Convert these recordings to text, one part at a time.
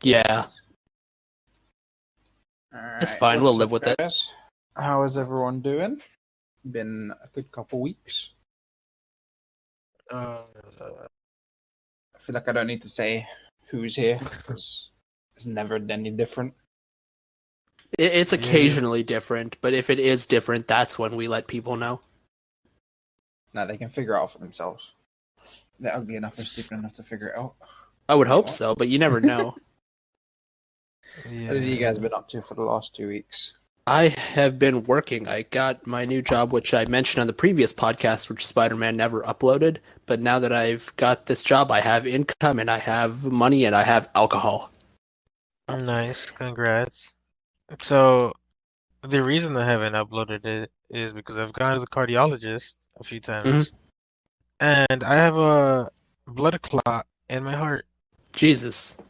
Yeah, it's Alright, fine. We'll what's live up, with it. guys? How is everyone doing? Been a good couple weeks. Uh, I feel like I don't need to say who's here because it's never any different. It's Yeah. occasionally different, but if it is different, that's when we let people know. Now they can figure it out for themselves. They're ugly enough and stupid enough to figure it out. I would hope What? so, but you never know. What have you guys been up to for the last 2 weeks? I have been working. I got my new job, which I mentioned on the previous podcast, which Spider-Man never uploaded. But now that I've got this job, I have income and I have money and I have alcohol. Nice, congrats. So the reason I haven't uploaded it is because I've gone to the cardiologist a few times, and I have a blood clot in my heart. Jesus.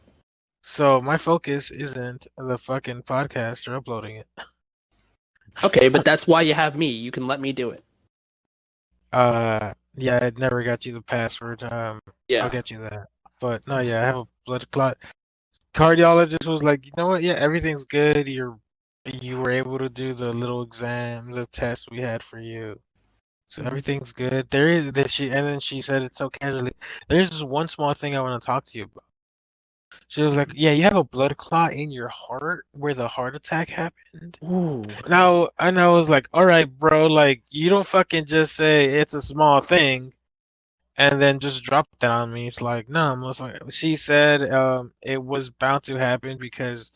So my focus isn't the fucking podcast or uploading it. Okay, but that's why you have me. You can let me do it. Yeah, I never got you the password. I'll Yeah. get you that. But no, yeah, I have a blood clot. Cardiologist was like, you know what? Yeah, everything's good. You were able to do the little exam, the test we had for you. So everything's good. There is that she, and then she said it so casually. There's just one small thing I want to talk to you about. She was like, yeah, you have a blood clot in your heart where the heart attack happened. Ooh. Now, and I was like, all right, bro, like you don't fucking just say it's a small thing and then just drop that on me. It's like, no, motherfucker. She said it was bound to happen because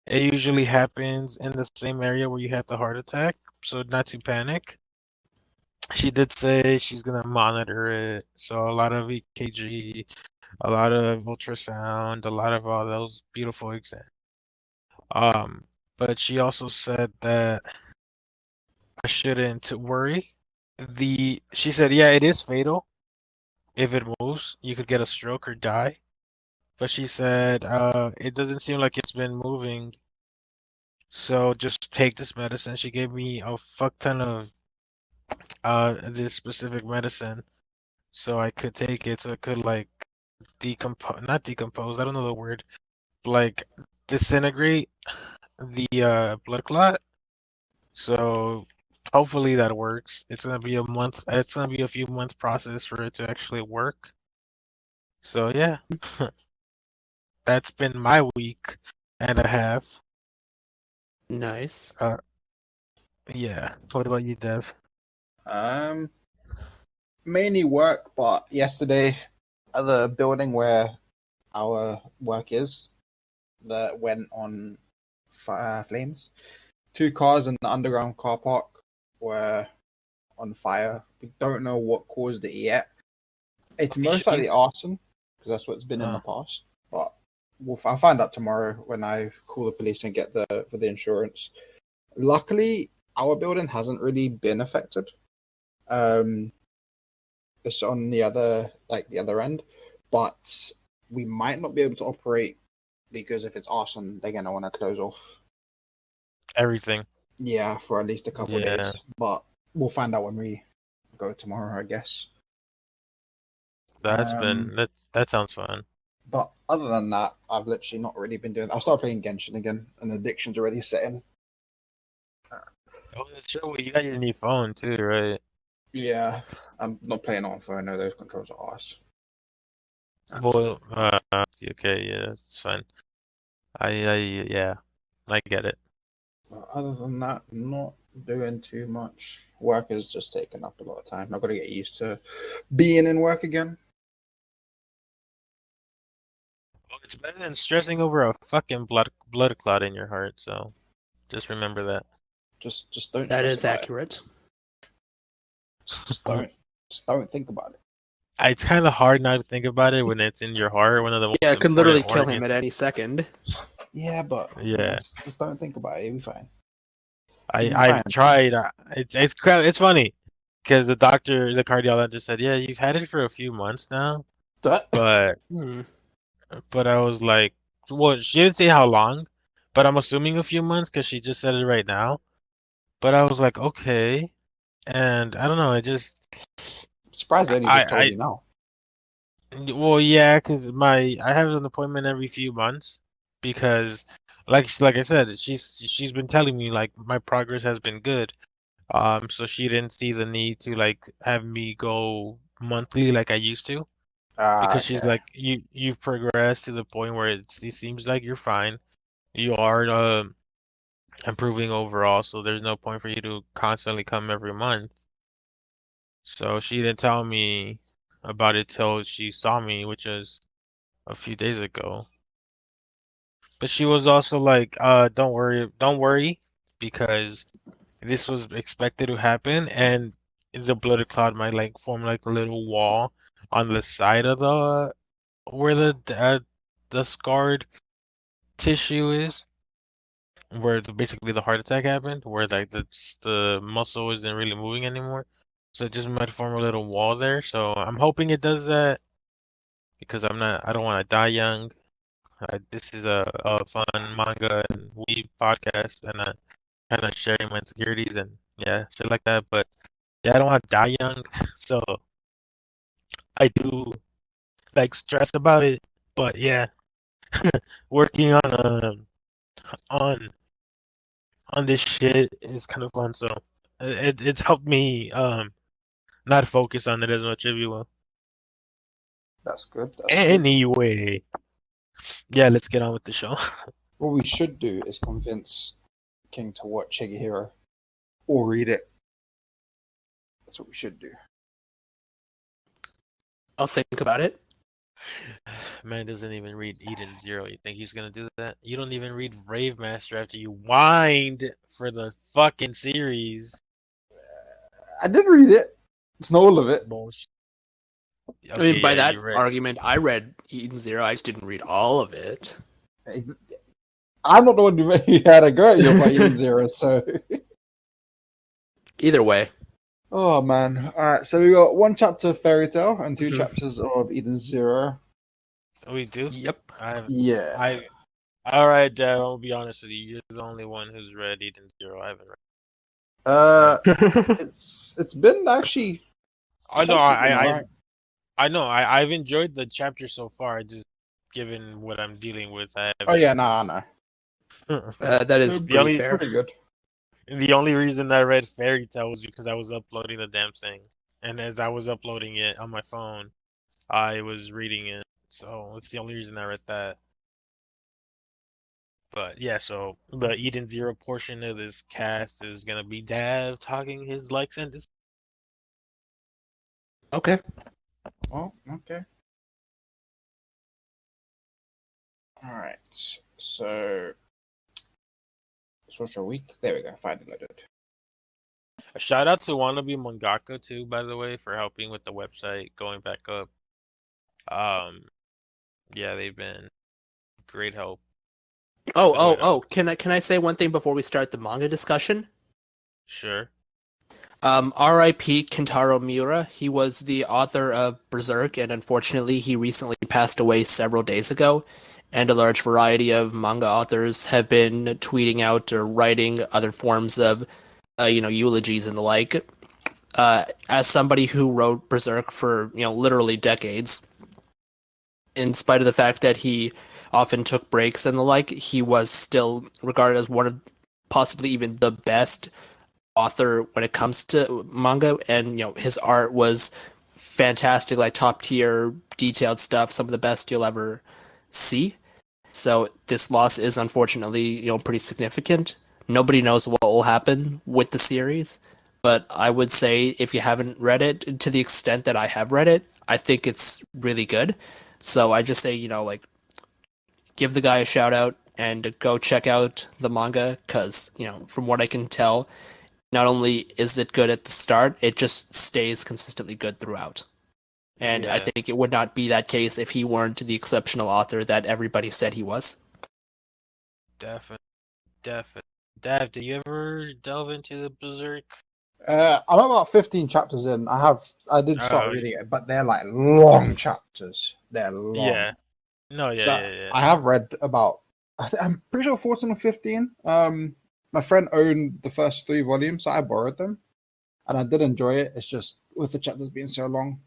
it usually happens in the same area where you had the heart attack, so not to panic. She did say she's gonna monitor it, so a lot of EKG, a lot of ultrasound, a lot of all those beautiful exams. But she also said that I shouldn't worry. She said, yeah, it is fatal. If it moves, you could get a stroke or die. But she said, it doesn't seem like it's been moving. So just take this medicine. She gave me a fuck ton of this specific medicine so I could take it so it could like not decompose, I don't know the word, like disintegrate the blood clot. So hopefully that works. It's gonna be a few month process for it to actually work. So yeah, that's been my week and a half. Nice. Yeah. What about you, Dev? Um, Mainly work, but yesterday at the building where our work is, that went on flames. 2 cars in the underground car park were on fire. We don't know what caused it yet. It's most likely arson because that's what it's been in the past. But I'll find out tomorrow when I call the police and get for the insurance. Luckily, our building hasn't really been affected. It's on the other end, but we might not be able to operate because if it's arson, they're gonna want to close off. Everything. Yeah, for at least a couple of days. But we'll find out when we go tomorrow, I guess. That sounds fun. But other than that, I've literally not really been doing. I'll start playing Genshin again, and addiction's already setting. Oh, that's true. You got your new phone too, right? Yeah, I'm not playing on phone. No, those controls are arse. Well, okay, yeah, it's fine. Yeah, I get it. But other than that, not doing too much. Work has just taken up a lot of time. I've got to get used to being in work again. Well, it's better than stressing over a fucking blood clot in your heart. So, just remember that. Just don't. That stress is about accurate. Just don't think about it. It's kind of hard not to think about it when it's in your heart. One of the most Yeah, it could literally kill organs. him at any second. Yeah, but Yeah, just don't think about it. You'll be fine. I tried. It's funny because the cardiologist said, yeah, you've had it for a few months now, but I was like, well, she didn't say how long, but I'm assuming a few months because she just said it right now. But I was like, okay, and I don't know, it just I'm surprised they only just told you now. well, yeah, because I have an appointment every few months, because, like I said, she's been telling me like my progress has been good. So she didn't see the need to like have me go monthly like I used to, Ah, because she's okay. like, you've progressed to the point where it seems like you're fine. You are improving overall, so there's no point for you to constantly come every month. So she didn't tell me about it till she saw me, which was a few days ago. But she was also like, don't worry, because this was expected to happen, and the blood cloud might like form like a little wall on the side of the where the scarred tissue is, where basically the heart attack happened, where like the muscle isn't really moving anymore. So it just might form a little wall there. So I'm hoping it does that, because I don't want to die young. This is a fun manga and weeb podcast, and I kind of sharing my insecurities and yeah, shit like that. But yeah, I don't want to die young, so I do like stress about it. But yeah, working on on this shit is kind of fun. So it's helped me not focus on it as much, if you will. That's good. That's good. Anyway, yeah, let's get on with the show. What we should do is convince King to watch Hero or read it. That's what we should do. I'll think about it. Man doesn't even read Eden Zero. You think he's gonna do that? You don't even read Rave Master after you whined for the fucking series. I did read it. It's not all of it. Bullshit. I mean, Okay, by yeah, that you're right. argument, I read Eden Zero. I just didn't read all of it. I'm not the one who had a go at you about Eden Zero, so. Either way, Oh man! All right, so we got one chapter of Fairy Tale and two Mhm. chapters of Eden Zero. We do. Yep. Yeah. All right, Dad. I'll be honest with you. You're the only one who's read Eden Zero. I haven't read. Uh, it's been actually I it's know. actually been alright. I know. I've enjoyed the chapter so far. Just given what I'm dealing with, I Oh haven't. yeah, no. that is The pretty only fair. Pretty good. the only reason I read Fairy Tale was because I was uploading the damn thing, and as I was uploading it on my phone, I was reading it. So it's the only reason I read that. But yeah, so the Eden Zero portion of this cast is gonna be Dav talking his likes and dis. Okay. Oh, okay. All right. So, social week. There we go. Finally loaded. A shout out to Wannabe Mangaka too, by the way, for helping with the website going back up. Um, yeah, they've been great help. By the way, Oh. Can I say one thing before we start the manga discussion? sure. R.I.P. Kentaro Mira. He was the author of Berserk, and unfortunately, he recently passed away several days ago. And a large variety of manga authors have been tweeting out or writing other forms of, eulogies and the like. As somebody who wrote Berserk for, literally decades, in spite of the fact that he often took breaks and the like, he was still regarded as one of possibly even the best author when it comes to manga, and his art was fantastic, like top tier detailed stuff, some of the best you'll ever see. So this loss is unfortunately pretty significant. Nobody knows what will happen with the series, but I would say if you haven't read it to the extent that I have read it, I think it's really good. So I just say like give the guy a shout out and go check out the manga, because from what I can tell, not only is it good at the start, it just stays consistently good throughout. And I Yeah, think it would not be that case if he weren't the exceptional author that everybody said he was. definitely, definitely. Dav, did you ever delve into the Berserk? I'm about 15 chapters in. I did start Oh, reading it, but they're like long chapters. They're long. yeah. No, yeah, So yeah, yeah. I have read about. I'm pretty sure 14 or 15. My friend owned the first 3 volumes, so I borrowed them, and I did enjoy it. It's just with the chapters being so long,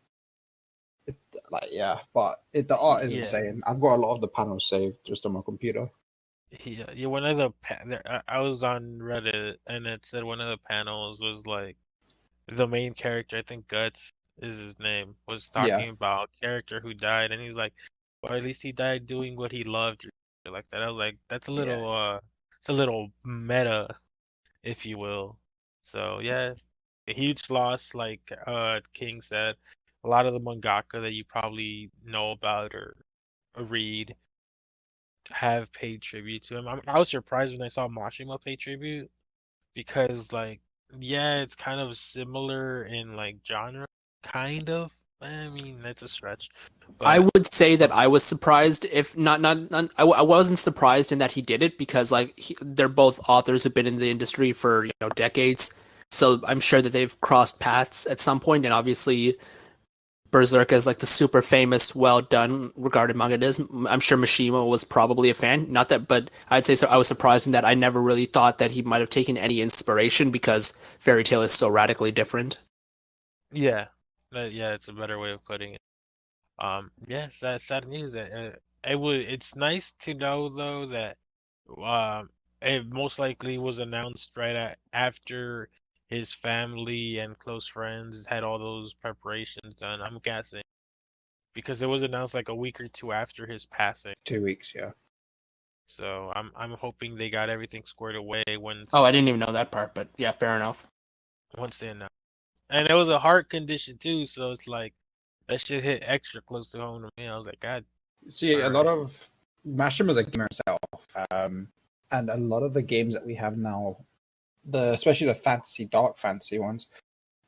it, the art is Yeah. insane. I've got a lot of the panels saved just on my computer. yeah, one of the I was on Reddit and it said one of the panels was like the main character, I think Guts is his name, was Yeah, talking about a character who died, and he's like, or at least he died doing what he loved, or something like that. I was like, that's yeah. it's a little meta, if you will. So yeah, a huge loss, like King said. A lot of the mangaka that you probably know about or read have paid tribute to him. I was surprised when I saw Mashima pay tribute because like yeah, it's kind of similar in like genre, kind of. I mean, that's a stretch, I but would say that um, I was surprised, if not I wasn't surprised in that he did it because like they're both authors who've been in the industry for decades, so I'm sure that they've crossed paths at some point, and obviously Berserk is like the super famous, well done, regarded manga it is. I'm sure Mishima was probably a fan, not that, but I'd say so. I was surprised in that I never really thought that he might have taken any inspiration because Fairy Tail is so radically different. yeah, yeah, it's a better way of putting it. Yeah, that's sad news. It's nice to know though that um, it most likely was announced after his family and close friends had all those preparations done. I'm guessing because it was announced like a week or two after his passing. 2 weeks. Yeah. So I'm hoping they got everything squared away Oh, I didn't even know that part, but yeah, fair enough. once they announced. And it was a heart condition too, so it's like that shit hit extra close to home to me. I was like, God, See, all a lot right. of Mashima's a gamer himself, and a lot of the games that we have now, especially the fantasy, dark fantasy ones,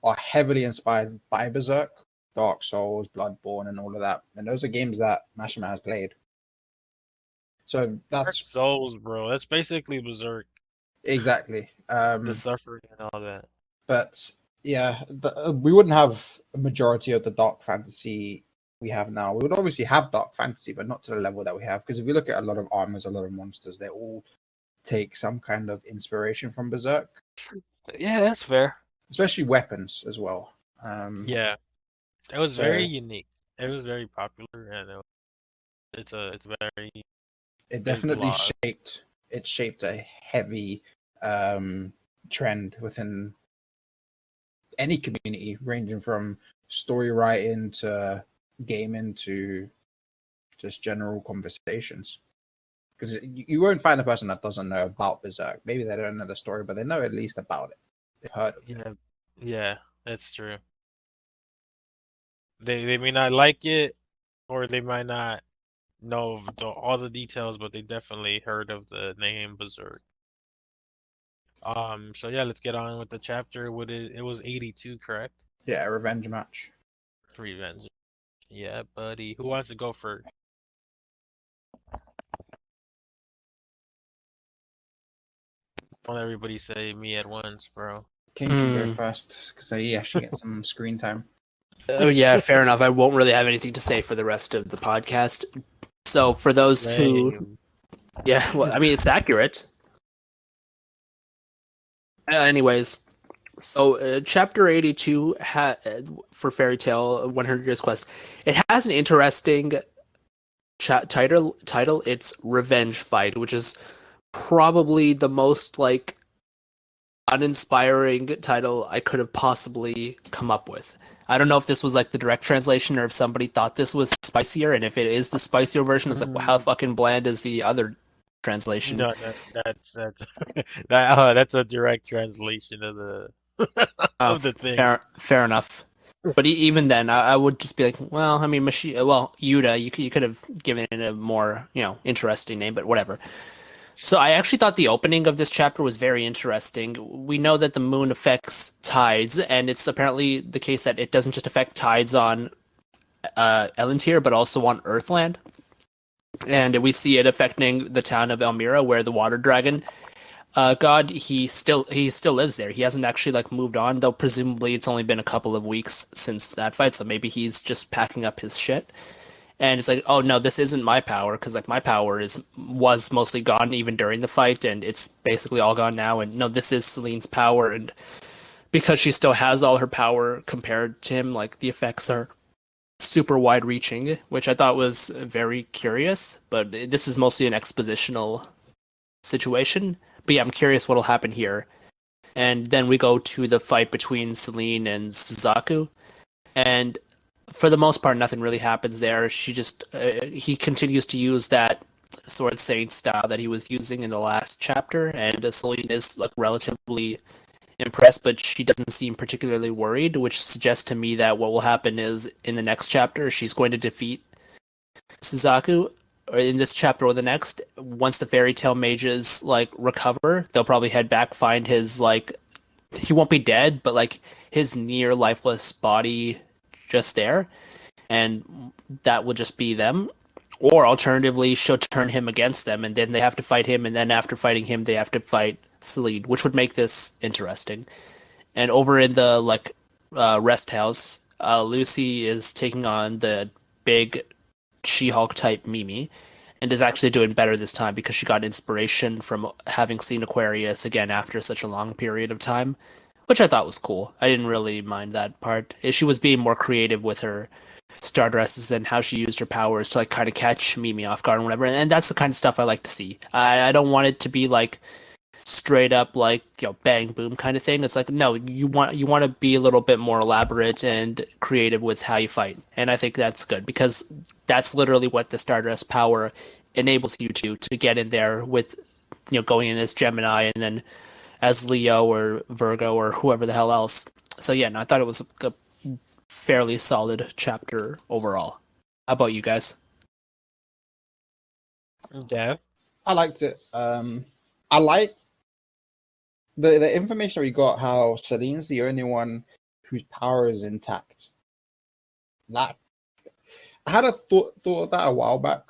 are heavily inspired by Berserk, Dark Souls, Bloodborne, and all of that. And those are games that Mashima has played. So Dark that's Souls, bro. That's basically Berserk, exactly. the suffering and all that. But yeah, we wouldn't have a majority of the dark fantasy we have now. We would obviously have dark fantasy, but not to the level that we have. Because if you look at a lot of armors, a lot of monsters, they all take some kind of inspiration from Berserk, Yeah, that's fair. especially weapons as well. Yeah, it was very So unique. It was very popular, and it's very it there's definitely laws. shaped a heavy um, trend within any community, ranging from story writing to gaming to just general conversations. Because you won't find a person that doesn't know about Berserk. Maybe they don't know the story, but they know at least about it. They've heard of it. Yeah, yeah, that's true. They may not like it, or they might not know all the details, but they definitely heard of the name Berserk. So yeah, let's get on with the chapter. It was 82, correct? Yeah, a revenge match. Revenge. Yeah, buddy. Who wants to go first? Don't everybody say me at once, bro. King can go Hmm. first because he actually gets some screen time. Oh yeah, fair enough. I won't really have anything to say for the rest of the podcast. So for those who, Lame. yeah, well, I mean it's accurate. Anyways, so chapter 82 for Fairy Tale 100 Years Quest, it has an interesting title. It's Revenge Fight, which is probably the most like uninspiring title I could have possibly come up with. I don't know if this was like the direct translation or if somebody thought this was spicier, and if it is the spicier version, it's like, well, how Mm, fucking bland is the other translation? no, that's that's a direct translation of the of the thing. Fair enough. But even then, I would just be like, well, I mean, Yuta, you could have given it a more, interesting name, but whatever. So I actually thought the opening of this chapter was very interesting. We know that the moon affects tides, and it's apparently the case that it doesn't just affect tides on Elantir, but also on Earthland. And we see it affecting the town of Elmira, where the water dragon god he still lives there. He hasn't actually like moved on, though presumably it's only been a couple of weeks since that fight, so maybe he's just packing up his shit. And it's like, oh no, this isn't my power because like my power was mostly gone even during the fight, and it's basically all gone now. And no, this is Celine's power, and because she still has all her power compared to him, like the effects are super wide reaching, which I thought was very curious. But this is mostly an expositional situation. But yeah, I'm curious what'll happen here. And then we go to the fight between Celine and Suzaku, and for the most part, nothing really happens there. He continues to use that Sword Saint style that he was using in the last chapter, and Celine is like relatively impressed, but she doesn't seem particularly worried, which suggests to me that what will happen is in the next chapter she's going to defeat Suzaku, or in this chapter or the next. Once the fairy tale mages like recover, they'll probably head back, find his like he won't be dead, but like his near lifeless body just there, and that will just be them. Or alternatively, she'll turn him against them, and then they have to fight him, and then after fighting him, they have to fight Celine, which would make this interesting. And over in the like rest house, Lucy is taking on the big She-Hulk type Mimi, and is actually doing better this time because she got inspiration from having seen Aquarius again after such a long period of time, which I thought was cool. I didn't really mind that part. She was being more creative with her star dresses and how she used her powers to like kind of catch Mimi off guard and whatever. And that's the kind of stuff I like to see. I don't want it to be like straight up like bang boom kind of thing. It's like no, you want to be a little bit more elaborate and creative with how you fight, and I think that's good because that's literally what the Stardust power enables you to get in there with going in as Gemini and then as Leo or Virgo or whoever the hell else. So yeah, no, I thought it was a fairly solid chapter overall. How about you guys? Dev? I liked it. I like the information we got. How Celine's the only one whose power is intact. That I had a thought of that a while back,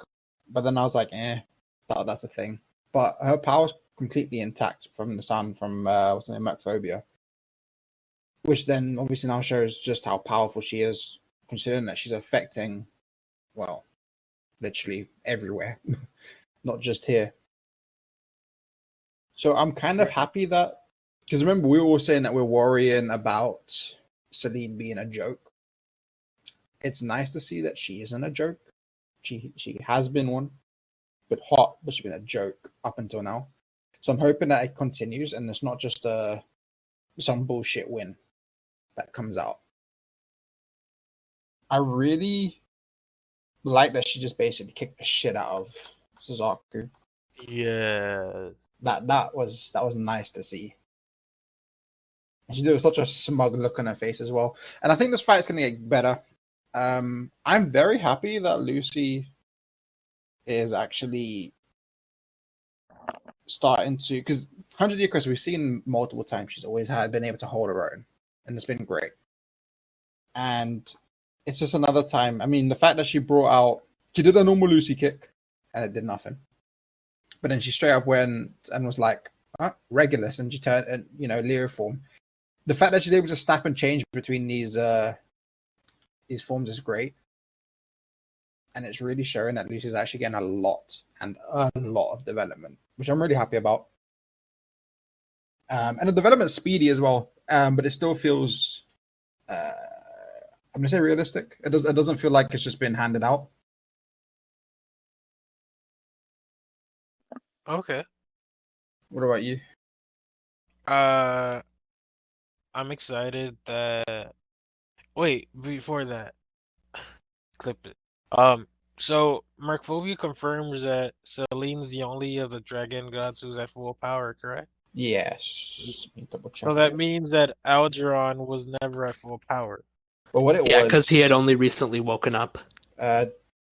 but then I was like, that's a thing. But her power's completely intact from the sun from what's her name, Macphobia, which then obviously now shows just how powerful she is, considering that she's affecting, well, literally everywhere, not just here. So I'm kind of happy that, because remember we were all saying that we're worrying about Celine being a joke. It's nice to see that she isn't a joke. She has been one, but she's been a joke up until now. So I'm hoping that it continues and it's not just some bullshit win that comes out. I really like that she just basically kicked the shit out of Suzaku. Yeah. That was nice to see. And she did with such a smug look on her face as well. And I think this fight's gonna get better. I'm very happy that Lucy is actually starting to, because 100 Year Quest we've seen multiple times. She's always been able to hold her own, and it's been great. And it's just another time. I mean, the fact that she did a normal Lucy kick, and it did nothing. But then she straight up went and was like, Regulus, and she turned, and Leo form. The fact that she's able to snap and change between these forms is great. And it's really showing that Lucy's actually getting a lot of development, which I'm really happy about. And the development's speedy as well, but it still feels, I'm going to say realistic. It doesn't feel like it's just been handed out. Okay. What about you? I'm excited that. Wait, before that, clip it. So Markphobia confirms that Celine's the only of the dragon gods who's at full power, correct? Yes. Let me double check So that it. means that Algernon was never at full power. But what it Yeah, because he had was, only recently woken up.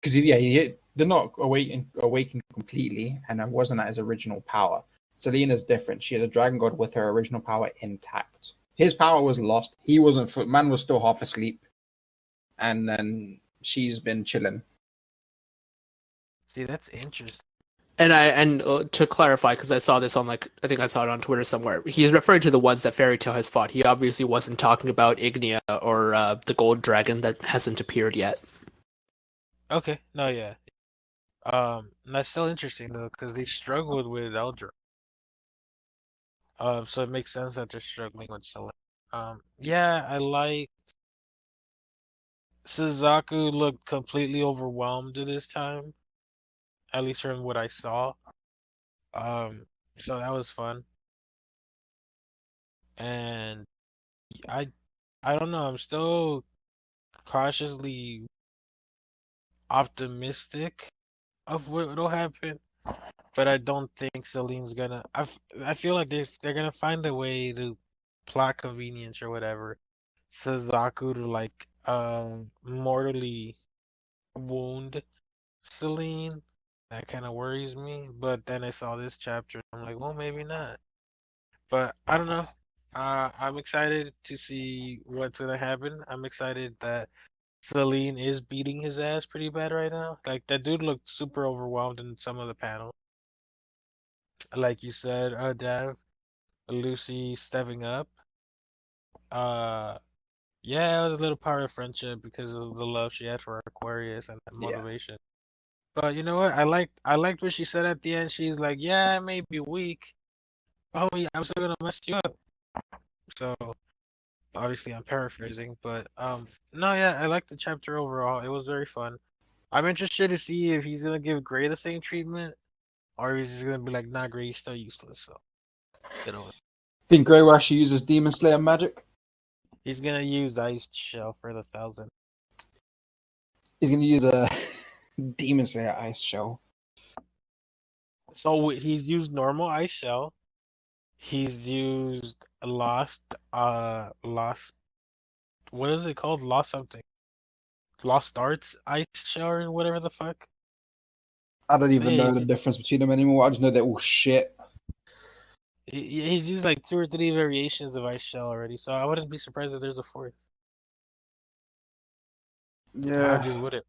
because he did not awaken completely, and it wasn't at his original power. Selene is different. She is a dragon god with her original power intact. His power was lost. He wasn't. Man was still half asleep, and then she's been chilling. See, that's interesting. And to clarify, because I saw this on I think I saw it on Twitter somewhere. He is referring to the ones that Fairy Tail has fought. He obviously wasn't talking about Ignia or the Gold Dragon that hasn't appeared yet. Okay, no, yeah. That's still interesting though, because they struggled with Eldra. So it makes sense that they're struggling with Select. Yeah, I like Suzaku looked completely overwhelmed this time, at least from what I saw. So that was fun. And I I don't know, I'm still cautiously optimistic of what'll happen, but I don't think Celine's gonna. I feel like they're gonna find a way to plot convenience or whatever, Suzaku to like mortally wound Celine. That kind of worries me. But then I saw this chapter, I'm like, well, maybe not. But I don't know. I'm excited to see what's gonna happen. I'm excited that Celine is beating his ass pretty bad right now. Like that dude looked super overwhelmed in some of the panels. Like you said, Dav, Lucy stepping up. Uh, yeah, it was a little part of friendship because of the love she had for Aquarius and that Yeah. motivation. But you know what? I liked what she said at the end. She's like, "Yeah, I may be weak. Oh yeah, I'm still gonna mess you up." So obviously I'm paraphrasing, but no, yeah, I liked the chapter overall. It was very fun. I'm interested to see if he's gonna give Gray the same treatment, or he's just gonna be like, "Nah, Gray, you're still useless." So you know, Think Grey will actually uses Demon Slayer magic? he's gonna use Ice Shell for the 1,000. He's gonna use a Demon Slayer ice shell. So he's used normal Ice Shell. He's used lost. What is it called? Lost something. Lost Arts Ice Shell or whatever the fuck. I don't So even yeah, know the difference between them anymore. I just know they're all shit. he's used like 2 or 3 variations of Ice Shell already. So I wouldn't be surprised if there's a fourth. I Yeah. just wouldn't.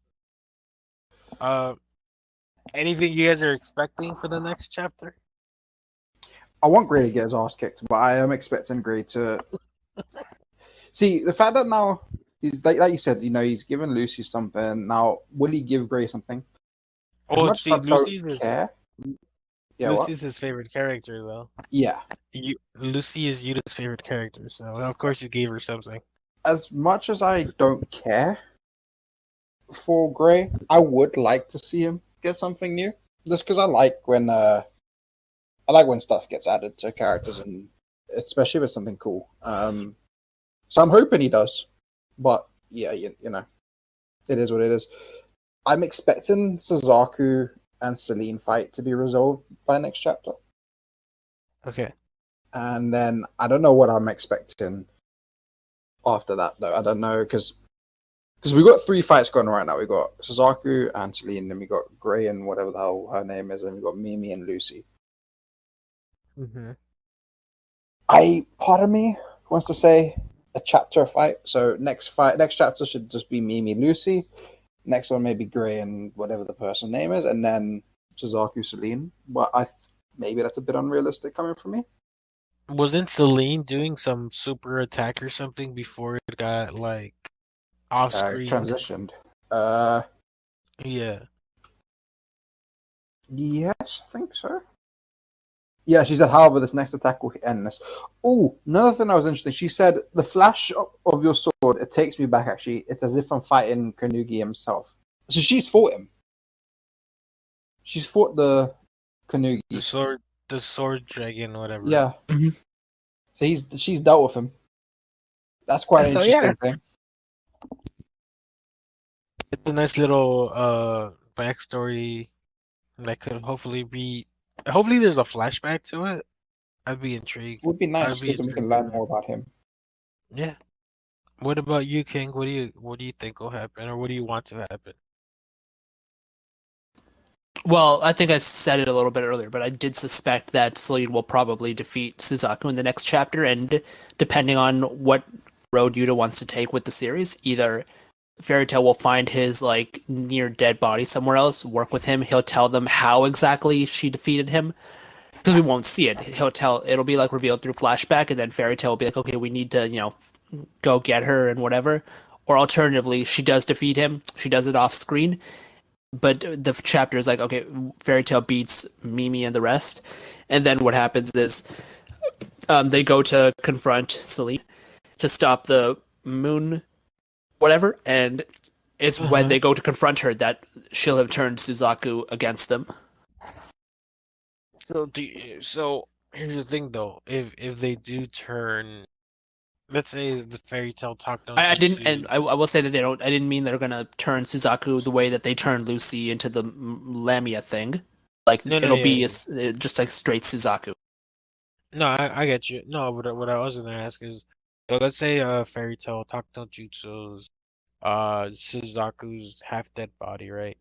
Uh, anything you guys are expecting for the next chapter? I want Grey to get his ass kicked, but I am expecting Grey to see the fact that now he's like you said, he's given Lucy something. Now, will he give Grey something? As Oh, much see, as I don't care. Yeah, what? Lucy's his favorite character though. Yeah. Lucy is Yuta's favorite character, so of course you gave her something. As much as I don't care for Grey, I would like to see him get something new. Just because I like when stuff gets added to characters, and especially with something cool. So I'm hoping he does, but yeah, it is what it is. I'm expecting Suzaku and Celine fight to be resolved by next chapter, Okay. and then I don't know what I'm expecting after that though. I don't know because we got 3 fights going right now. We got Suzaku and Celine, then we got Grey and whatever the hell her name is, and we got Mimi and Lucy. Mm-hmm. Part of me wants to say a chapter fight. So next chapter should just be Mimi and Lucy. Next one maybe Grey and whatever the person name is, and then Suzaku Celine. But maybe that's a bit unrealistic coming from me. Wasn't Celine doing some super attack or something before it got like off screened? Transitioned. Yeah. Yes, I think so. Yeah, she said, however, this next attack will end this. Oh, another thing that was interesting. She said, the flash of your sword, it takes me back, actually. It's as if I'm fighting Kanugi himself. So she's fought him. She's fought the Kanugi. The sword dragon, whatever. Yeah. Mhm. So she's dealt with him. That's quite an So yeah, interesting thing. it's a nice little backstory that could hopefully there's a flashback to it. I'd be intrigued. It would be I'd nice be because we can intrigued by learn that. more about him. Yeah. What about you, King? What do you think will happen, or what do you want to happen? Well, I think I said it a little bit earlier, but I did suspect that Celine will probably defeat Suzaku in the next chapter, and depending on what road Yuta wants to take with the series, either Fairy Tail will find his like near dead body somewhere else, work with him, he'll tell them how exactly she defeated him. Because we won't see it. It'll be like revealed through flashback, and then Fairy Tail will be like, okay, we need to, go get her and whatever. Or alternatively, she does defeat him. She does it off screen, but the chapter is like, okay, Fairy Tail beats Mimi and the rest, and then what happens is they go to confront Celine to stop the moon, whatever, and it's when Uh-huh. they go to confront her that she'll have turned Suzaku against them. So here's the thing though. If they do turn, let's say the fairy tale talk I didn't, and Jutsu. I will say that they don't. I didn't mean they're gonna turn Suzaku the way that they turned Lucy into the Lamia thing. Like No, no, it'll yeah, be yeah. just like straight Suzaku. No, I get you. No, but what I was gonna ask is, so let's say fairy tale talk Jutsu's Suzaku's half dead body, right?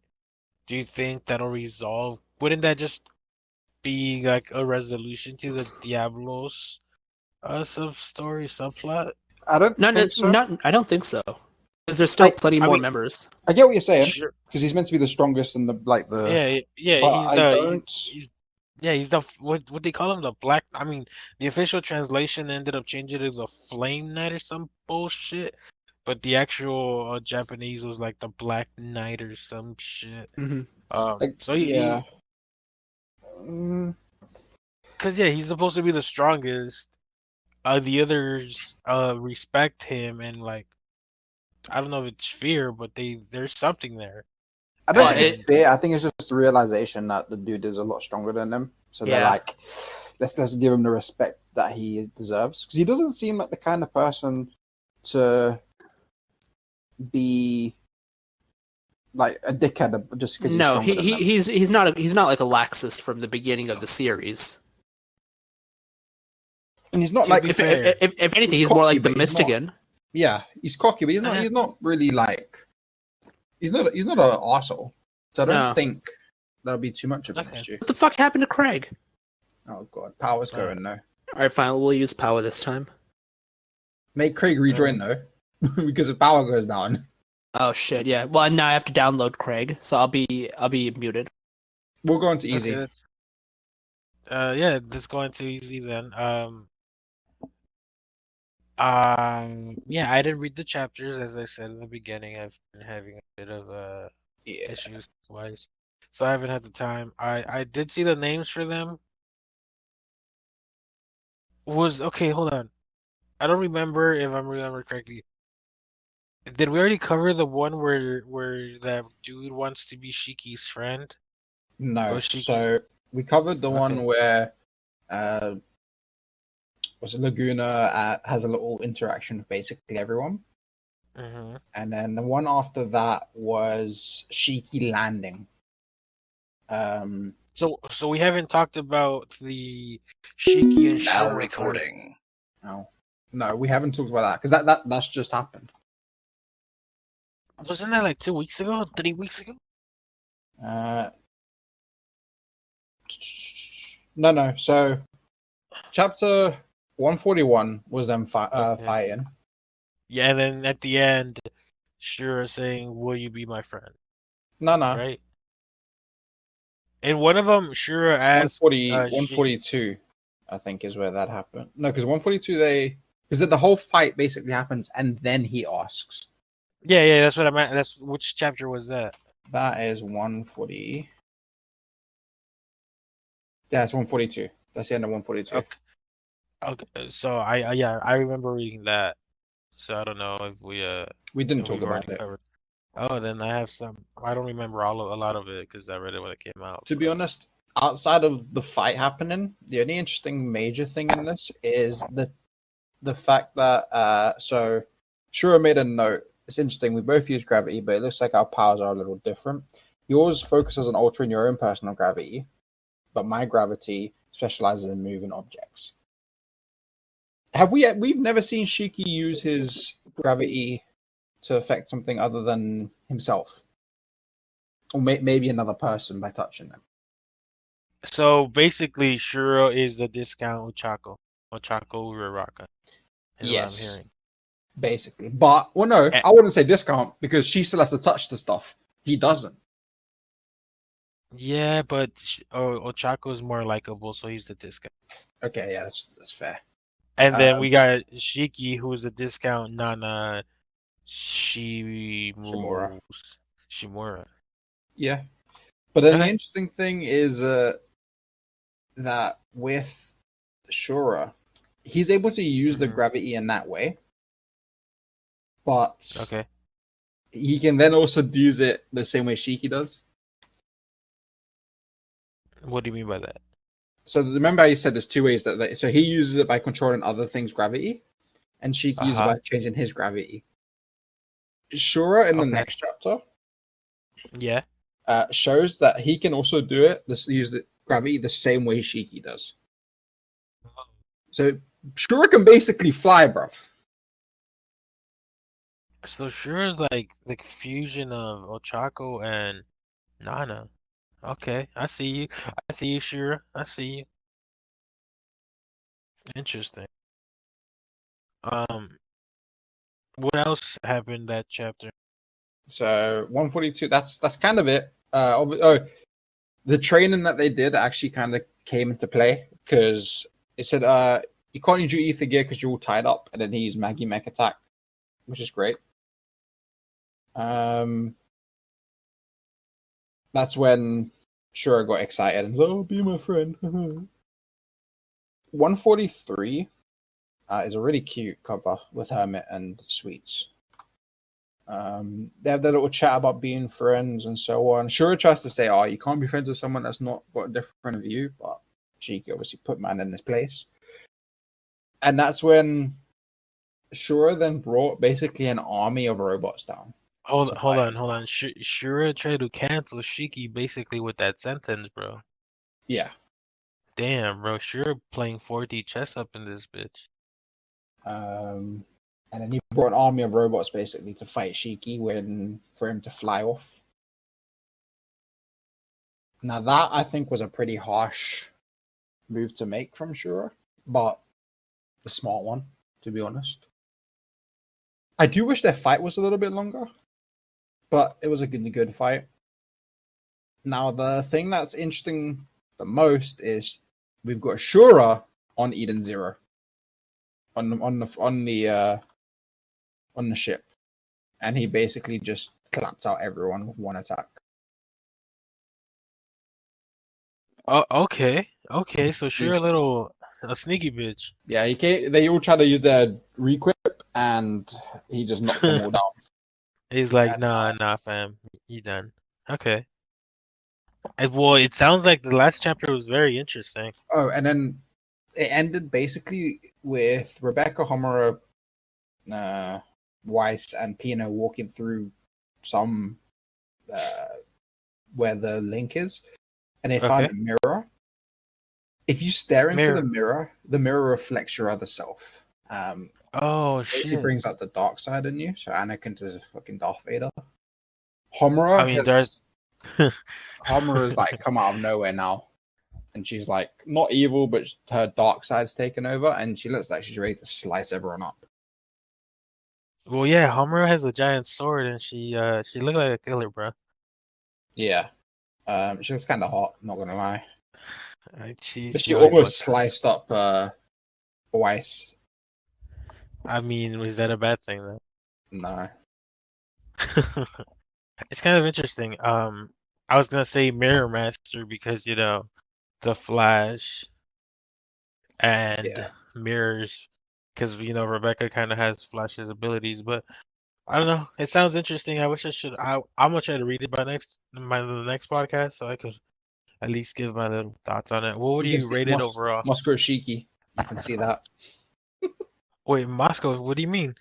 Do you think that'll resolve? Wouldn't that just be like a resolution to the Diablos sub story subplot? I don't No, no, think so. not. I don't think so. Because there's still plenty I more mean, members. I get what you're saying sure. because he's meant to be the strongest and the. Yeah, yeah, But I don't. he's the what they call him, the black. I mean, the official translation ended up changing it to the Flame Knight or some bullshit, but the actual Japanese was like the Black Knight or some shit. Hmm. Like, So yeah. cause yeah, he's supposed to be the strongest. The others respect him and like I don't know if it's fear, but there's something there. I don't Well, think it's fear. I think it's just the realization that the dude is a lot stronger than them. So they're Yeah. like, let's give him the respect that he deserves because he doesn't seem like the kind of person to be like a dickhead just because he's No, stronger than them. he's not like a Laxus from the beginning of the series. And he's not To like be fair, If anything, He's he's more cocky, like the but he's not- Mystigan. yeah, he's cocky, but he's not really like he's not an arsehole. So I don't No. think that'll be too much of an Okay. issue. What the fuck happened to Craig? Oh god, power's going though. All right, fine. We'll use power this time. Make Craig rejoin though, because if power goes down, Oh shit, yeah. Well, now I have to download Craig, so I'll be muted. we'll go into easy. Okay, yeah, let's go into easy then. Yeah, I didn't read the chapters as I said in the beginning. I've been having a bit of Yeah, issues twice, so I haven't had the time. I did see the names for them. Was okay, hold on. I don't remember if I'm remembering correctly. Did we already cover the one where that dude wants to be Shiki's friend? no. Oh, Shiki. So we covered the one Okay. where was it Laguna has a little interaction with basically everyone, Mm-hmm. and then the one after that was Shiki landing. So we haven't talked about the Shiki and Now Shura recording. No, we haven't talked about that because that's just happened. Wasn't that like 2 weeks ago? 3 weeks ago? No. So, chapter 141 was them fighting. Yeah, and then at the end, Shura saying, "Will you be my friend?" No. Right? And one of them, Shura asks, 142, I think, is where that happened. No, because 142, because the whole fight basically happens, and then he asks. Yeah, that's what I meant. That's which chapter was that? That is 140. Yeah, it's 142. That's the end of 142. Okay, so I remember reading that. So I don't know if We didn't if talk we've about already it. covered. Oh, then I have some. I don't remember a lot of it because I read it when it came out. To be honest, outside of the fight happening, the only interesting major thing in this is the fact that so Shura made a note. It's interesting. We both use gravity, but it looks like our powers are a little different. Yours focuses on altering your own personal gravity, but my gravity specializes in moving objects. We've never seen Shiki use his gravity to affect something other than himself, or maybe another person by touching them. So basically, Shura is the discount Ochako Uraraka. Is what I'm Yes. hearing. Basically, but no, I wouldn't say discount because she still has to touch the stuff. He doesn't. Yeah, but Ochako is more likable, so he's the discount. Okay, yeah, that's fair. And then we got Shiki, who's a discount Nana Shimura. Yeah, but then the interesting thing is that with Shura, he's able to use the gravity in that way, but he can then also use it the same way Shiki does. What do you mean by that? So remember, I said there's two ways so he uses it by controlling other things' gravity, and Shiki uses it by changing his gravity. Shura in the Okay. next chapter Yeah. shows that he can also do it. Use the gravity the same way Shiki does. So Shura can basically fly, bruv. So sure is like the fusion of Ochako and Nana. Okay, I see you. I see you, Shura. I see you. Interesting. Um, what else happened that chapter? So 142. That's kind of it. The training that they did actually kind of came into play because it said you can't use your ether gear because you're all tied up, and then he used Maggie Mech attack, which is great. That's when Shura got excited and said, "Oh, be my friend." 143 is a really cute cover with Hermit and Sweets. They have their little chat about being friends and so on. Shura tries to say, "Oh, you can't be friends with someone that's not got a different view," but Shiki obviously put man in his place. And that's when Shura then brought basically an army of robots down. Hold on. Shura tried to cancel Shiki basically with that sentence, bro. Yeah. Damn, bro. Shura playing 4D chess up in this bitch. And then he brought an army of robots basically to fight Shiki for him to fly off. Now that I think was a pretty harsh move to make from Shura, but the smart one, to be honest. I do wish their fight was a little bit longer, but it was a good fight. Now the thing that's interesting the most is we've got Shura on Eden Zero, on the ship, and he basically just clapped out everyone with one attack. Oh, okay. Okay, so Shura a sneaky bitch. Yeah, he came. They all tried to use their requip, and he just knocked them all down. He's like, nah, fam. You done. Okay. Well, it sounds like the last chapter was very interesting. Oh, and then it ended basically with Rebecca, Homura, Weiss, and Pino walking through some where the link is, and they found Okay. a mirror. If you stare into Mirror. the mirror reflects your other self. Oh, Basically shit. brings out the dark side in you. So Anakin is fucking Darth Vader. I mean, there's Homura is like come out of nowhere now, and she's like not evil, but her dark side's taken over, and she looks like she's ready to slice everyone up. Well, yeah, Homura has a giant sword and she looked like a killer, bro. Yeah, she looks kind of hot. Not gonna lie, She but she always almost looked. sliced up Weiss. I mean, was that a bad thing though? No, It's kind of interesting. I was gonna say Mirror Master because the Flash and yeah, mirrors, because Rebecca kind of has Flash's abilities, but I don't know. It sounds interesting. I wish I should. I'm gonna try to read it by the next podcast so I could at least give my little thoughts on it. What would you can you see rate it overall? Moscow Shiki. You can see that. Wait, Moscow, what do you mean?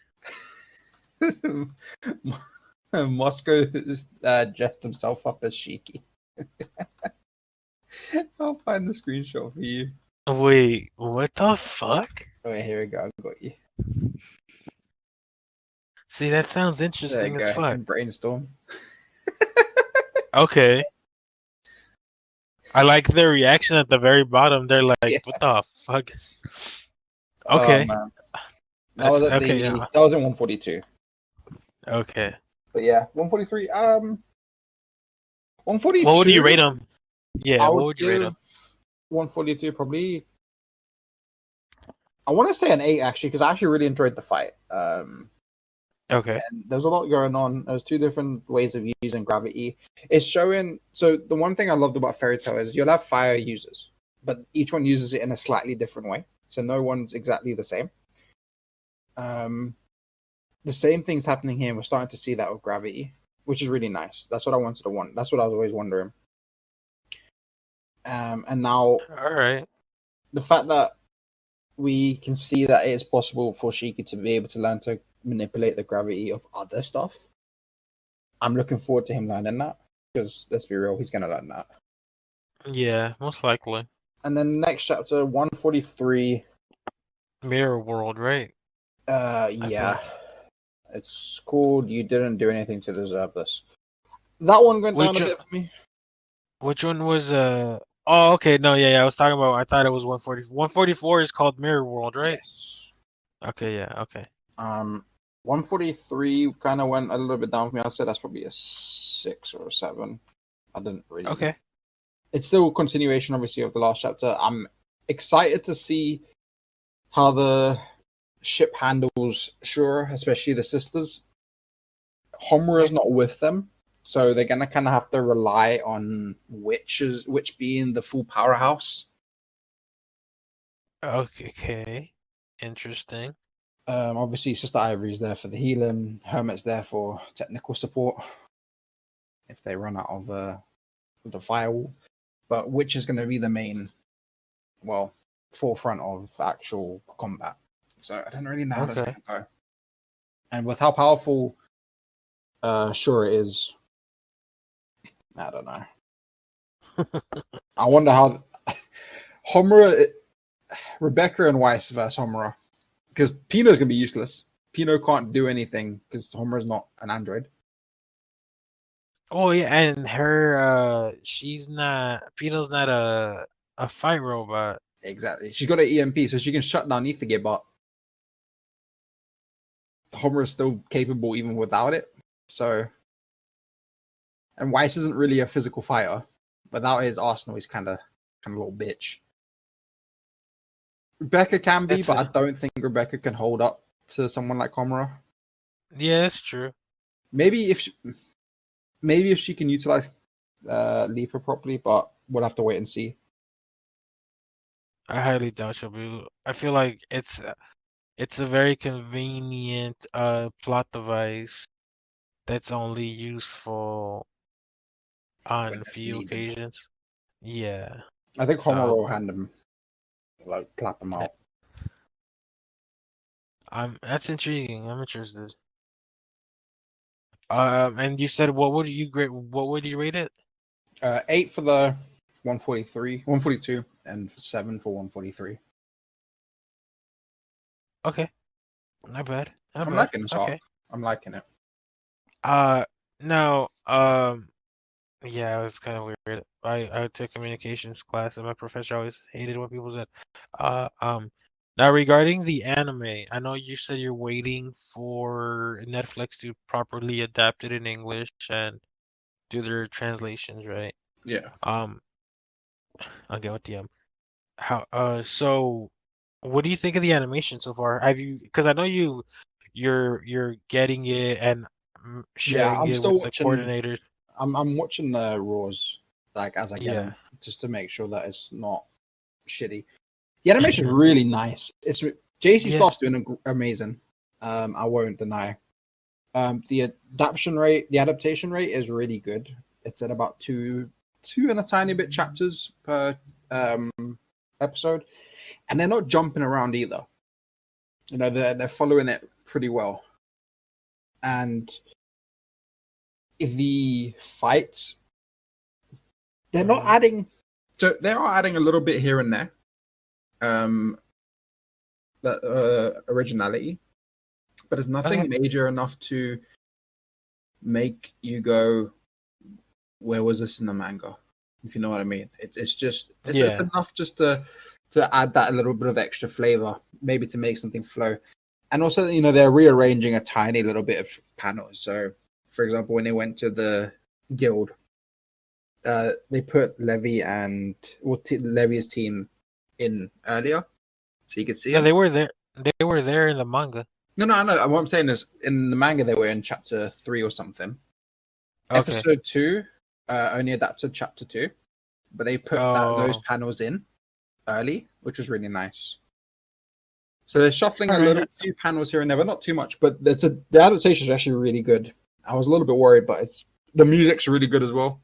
Moscow dressed himself up as Shiki. I'll find the screenshot for you. Wait, what the fuck? Oh, wait, here we go. I got you. See, that sounds There interesting you as go. You fuck. can brainstorm. Okay. I like their reaction at the very bottom. They're like, Yeah. what the fuck? Oh Okay. man, That's okay, yeah. that was in 142. Okay. But yeah, 143. What would you 142. rate them? Yeah, I what would would you rate give them? 142 probably. I want to say an 8 actually because I actually really enjoyed the fight. Okay. And there's a lot going on. There's two different ways of using gravity. It's showing. So the one thing I loved about Fairy Tail is you'll have fire users, but each one uses it in a slightly different way. So no one's exactly the same. The same thing's happening here. We're starting to see that with gravity, which is really nice. That's what I wanted to want. That's what I was always wondering. And now All right. the fact that we can see that it is possible for Shiki to be able to learn to manipulate the gravity of other stuff. I'm looking forward to him learning that because let's be real, he's going to learn that. Yeah, most likely. And then next chapter, 143. Mirror World, right? Yeah, think. it's called "You Didn't Do Anything to Deserve This." That one went down Which a one- bit for me. which one was Oh, okay. No, yeah, I was talking about. I thought it was 140. 144 is called Mirror World, right? Yes. Okay, yeah, okay. 143 kind of went a little bit down for me. I said that's probably a 6 or a 7. I didn't really. Okay. It's still a continuation, obviously, of the last chapter. I'm excited to see how the ship handles Shura, especially the sisters. Homura's not with them, so they're gonna kind of have to rely on Witch being the full powerhouse. Okay. Interesting. Obviously, Sister Ivory's there for the healing. Hermit's there for technical support if they run out of the firewall. But Witch is going to be the main, well, forefront of actual combat. So I don't really know how that's Okay. going to go. And with how powerful Shura is, I don't know. I wonder how Homura, Rebecca and Weiss versus Homura. Because Pino's going to be useless. Pino can't do anything because Homura's not an android. Oh yeah, and her she's not Pino's not a fight robot. Exactly. She's got an EMP, so she can shut down Ethergear, but Homer is still capable even without it. So, and Weiss isn't really a physical fighter. Without his arsenal, he's kind of a little bitch. Rebecca can be, That's but I don't think Rebecca can hold up to someone like Homura. Yeah, that's true. Maybe if she can utilize Leaper properly, but we'll have to wait and see. I highly doubt she'll be. I feel like it's a very convenient plot device that's only useful When on it's few needed. occasions. Yeah. I think Homura So will hand him, like, clap him out. that's intriguing. I'm interested. And you said what would you rate it? 8 for the 143, 142, and 7 for 143. Okay. Not bad. Not I'm bad. liking this arc. Okay. I'm liking it. Uh no, yeah, it was kind of weird. I took communications class and my professor always hated when people said uh um now regarding the anime, I know you said you're waiting for Netflix to properly adapt it in English and do their translations, right? Yeah. Um I'll get with the how so what do you think of the animation so far? Have you because I know you're getting it and Yeah, sharing I'm it still with the watching. coordinators. I'm watching the Raws like as I get Yeah. them, just to make sure that it's not shitty. The animation is really nice. It's JC Yeah. Staff's doing amazing. I won't deny. The adaptation rate is really good. It's at about two and a tiny bit chapters per um, episode, and they're not jumping around either. You know, they're following it pretty well, and the fights they're not Mhm. adding. So they are adding a little bit here and there. That originality, but it's Okay. nothing major enough to make you go, "Where was this in the manga?" If you know what I mean. It's Yeah. enough just to add that little bit of extra flavor, maybe to make something flow. And also, you know, they're rearranging a tiny little bit of panels. So, for example, when they went to the guild, they put Levy's team in earlier, so you could see No, him. they were there. They were there in the manga. No, I know. What I'm saying is, in the manga, they were in chapter 3 or something. Okay. Episode 2 only adapted chapter 2, but they put those Oh. panels in early, which was really nice. So they're shuffling All a right. little few panels here and there, but not too much. But the adaptation is actually really good. I was a little bit worried, but the music's really good as well.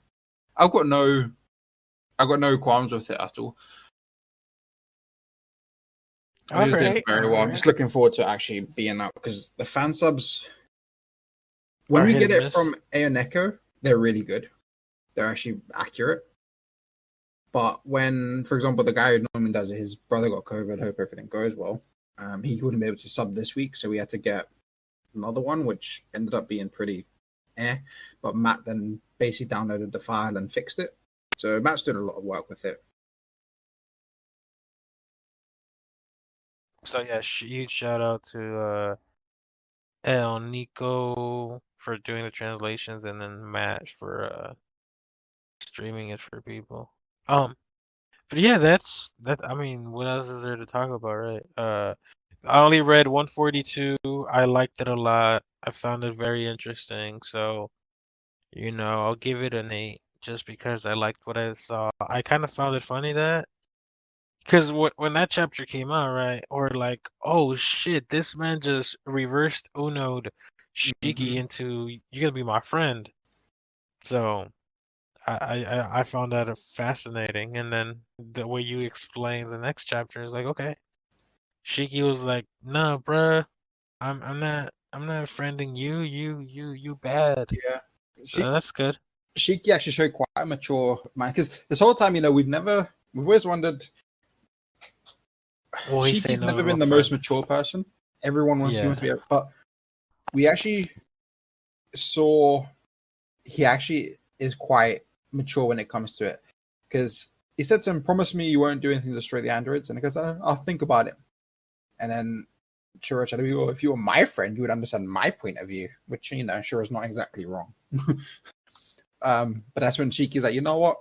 I've got no qualms with it at all. He was doing Alright, very well. I'm alright. just looking forward to actually being out because the fan subs, when Are we hit get and it miss. from Aoneko, they're really good. They're actually accurate. But when, for example, the guy who normally does it, his brother got COVID. Hope everything goes well. He wouldn't be able to sub this week, so we had to get another one, which ended up being pretty But Matt then basically downloaded the file and fixed it. So Matt's doing a lot of work with it. So yeah, huge shout out to El Nico for doing the translations, and then Matt for streaming it for people. But yeah, that's that. I mean, what else is there to talk about, right? I only read 142. I liked it a lot. I found it very interesting. So, I'll give it an 8 just because I liked what I saw. I kind of found it funny that because when that chapter came out, right, or like, oh shit, this man just reversed Uno'd Shiki into you're gonna be my friend. So. I found that fascinating, and then the way you explain the next chapter is like, okay. Shiki was like, "Nah, bruh, I'm not friending you. You bad." Yeah. So that's good. Shiki actually showed quite a mature man because this whole time, we've always wondered. Well, he say Shiki's no never to a been the most friend. mature person. Everyone wants he wants Yeah. to be, but we actually saw he actually is quite mature when it comes to it because he said to him, "Promise me you won't do anything to destroy the androids," and he goes, "I'll think about it." And then Shura said, "Well, if you were my friend, you would understand my point of view," which Shura's not exactly wrong. But that's when Shiki's like, "You know what?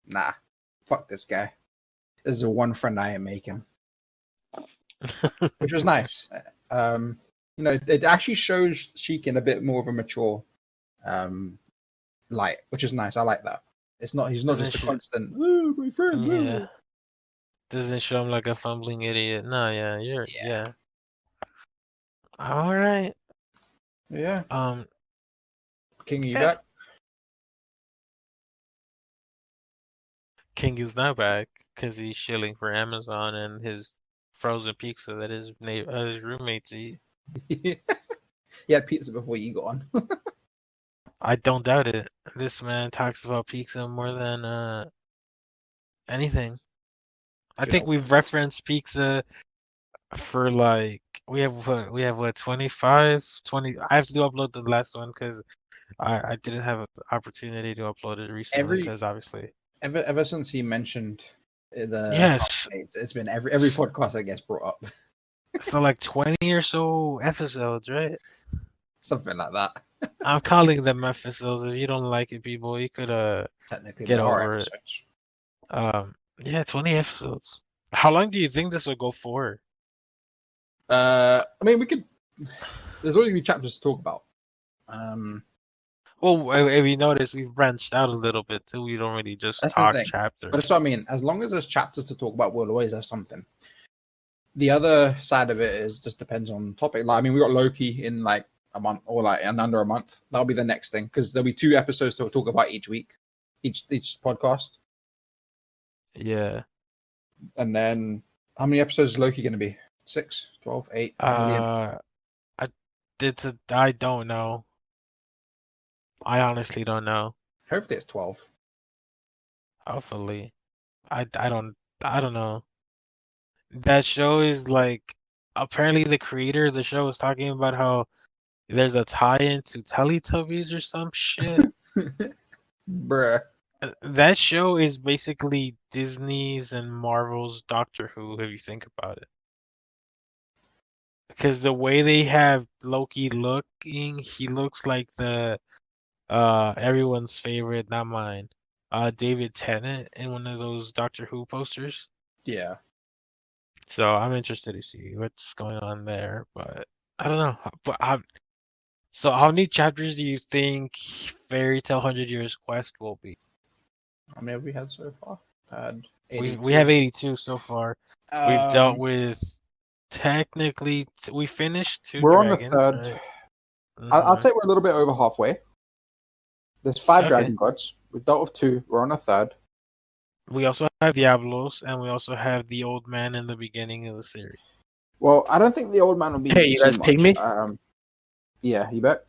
Nah, fuck this guy. This is the one friend I am making," which was nice. It actually shows Shiki in a bit more of a mature um, light, which is nice. I like that. He's not Doesn't just a show, constant, "Oh, my friend." yeah. Oh. Doesn't show him like a fumbling idiot. No, yeah, Yeah. yeah. All right. Yeah. Um, King, are you yeah. back? King is not back because he's shilling for Amazon and his frozen pizza that his roommates eat. He had pizza before you got on. I don't doubt it. This man talks about pizza more than anything. I Do you think know we've referenced pizza for like we have what 25, 20. I have to do upload the last one because I didn't have an opportunity to upload it recently every because obviously ever since he mentioned the yes. housemates, it's been every podcast that gets brought up, So like 20 or so episodes, right? something like that. I'm calling them episodes. If you don't like it, people, you could Technically, they get are over it. episodes. Yeah, 20 episodes. How long do you think this will go for? I mean, we could. There's always be chapters to talk about. Well, if you notice, we've branched out a little bit too. We don't really just That's the talk thing. But that's chapters. what I mean. As long as there's chapters to talk about, we'll always have something. The other side of it is just depends on topic. Like, I mean, we got Loki in like a month or like in under a month. That'll be the next thing because there'll be 2 episodes to talk about each week, each podcast. Yeah. And then how many episodes is Loki going to be? 6, 12, 8? How many? I I don't know. I honestly don't know. Hopefully it's 12. Hopefully. I don't know. That show is like apparently the creator of the show was talking about how there's a tie-in to Teletubbies or some shit. Bruh. That show is basically Disney's and Marvel's Doctor Who, if you think about it. Because the way they have Loki looking, he looks like the everyone's favorite, not mine, David Tennant in one of those Doctor Who posters. Yeah. So I'm interested to see what's going on there, but I don't know. So how many chapters do you think Fairy Tale 100 Years Quest will be? How many have we had so far? Had We 82. have 82 so far. We've dealt Um, with technically we finished two we're on the dragons, third. right? I'd say we're a little bit over halfway. There's 5 Okay. dragon gods. We've dealt with 2. We're on a third. We also have Diablos, and we also have the old man in the beginning of the series. Well, I don't think the old man will be Hey, you too guys ping much. me? Yeah, you back?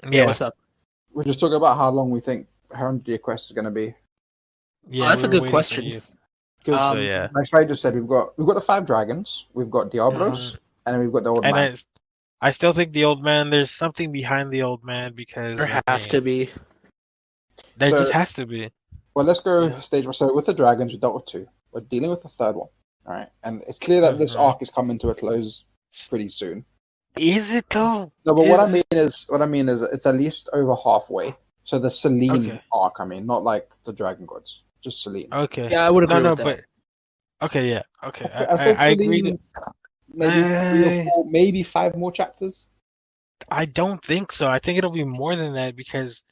Yeah, what's up? We're just talking about how long we think 100-year quest is going to be. Yeah, That's we a were good waiting question. for you. Because, So yeah. like I just said, we've got the 5 dragons, we've got Diablos, and then we've got the old And man. I still think the old man. There's something behind the old man because There has to be. there So- just has to be. Well, let's go stage by. So with the dragons, we dealt with 2. We're dealing with the 3rd one. All right, and it's clear that this Mhm. arc is coming to a close pretty soon. Is it though? No, but Is what I it? mean is it's at least over halfway. So the Selene Okay. arc, I mean, not like the dragon gods, just Selene. Okay. Yeah, I would agree No, with that. but okay, yeah, okay. I said I agree. Selene, maybe 3 or 4, maybe 5 more chapters. I don't think so. I think it'll be more than that because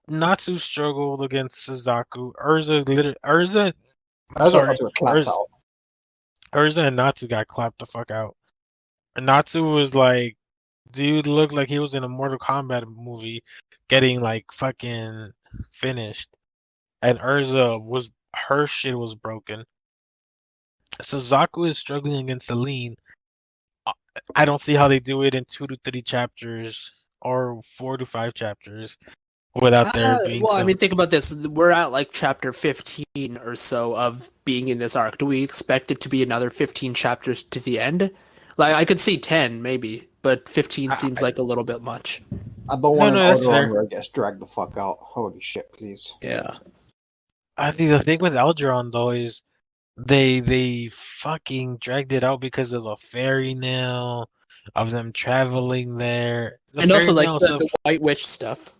Natsu struggled against Suzaku. Urza. I'm I was sorry. about to clapped Urza, out. Urza and Natsu got clapped the fuck out. And Natsu was like, dude looked like he was in a Mortal Kombat movie, getting like fucking finished. And her shit was broken. Suzaku is struggling against Celine. I don't see how they do it in 2 to 3 chapters or 4 to 5 chapters without there being Well, I some. mean, think about this. We're at like chapter 15 or so of being in this arc. Do we expect it to be another 15 chapters to the end? Like, I could see 10 maybe, but 15 seems like a little bit much. I don't No, want an no, that's Alderaan fair. where it gets dragged the fuck out. Holy shit, please. Yeah. I think the thing with Algeron though is they fucking dragged it out because of the fairy nail, of them traveling there. The And also, fairy like, nail the, stuff. the White Witch stuff.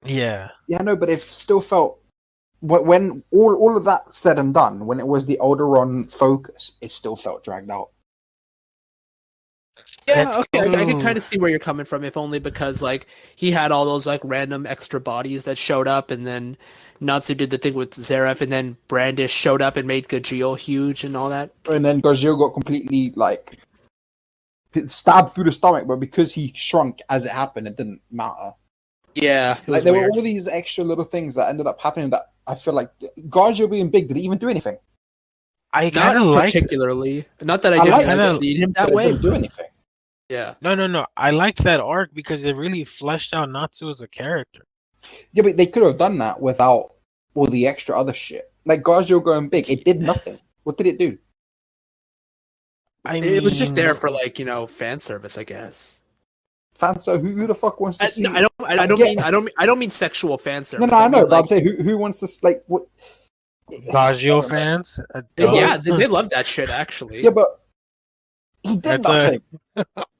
Yeah. Yeah, no, but it still felt when all of that said and done, when it was the Alderaan focus, it still felt dragged out. Yeah, okay, I could Ooh. kind of see where you're coming from, if only because, like, he had all those, like, random extra bodies that showed up, and then Natsu did the thing with Zareth, and then Brandish showed up and made Gajeel huge and all that. And then Gajeel got completely like stabbed through the stomach, but because he shrunk as it happened, it didn't matter. Yeah, it Like was there weird. were all these extra little things that ended up happening that I feel like Gajeel being big, did he even do anything? I Not kind of liked. particularly. Not that I I didn't liked like it, seeing him But that it way, didn't do but anything. yeah. No. I liked that arc because it really fleshed out Natsu as a character. Yeah, but they could have done that without all the extra other shit. Like Gajeel going big, it did nothing. What did it do? I It was just there mean, for, like, fan service, I guess. Fanso, who the fuck wants to I, see? no, I don't. I don't Get- mean. I don't mean sexual fan service. No, I know, mean, but I'm like, saying who wants to like what? Gajeel fans. yeah, they love that shit actually. Yeah, but he did That's a- nothing.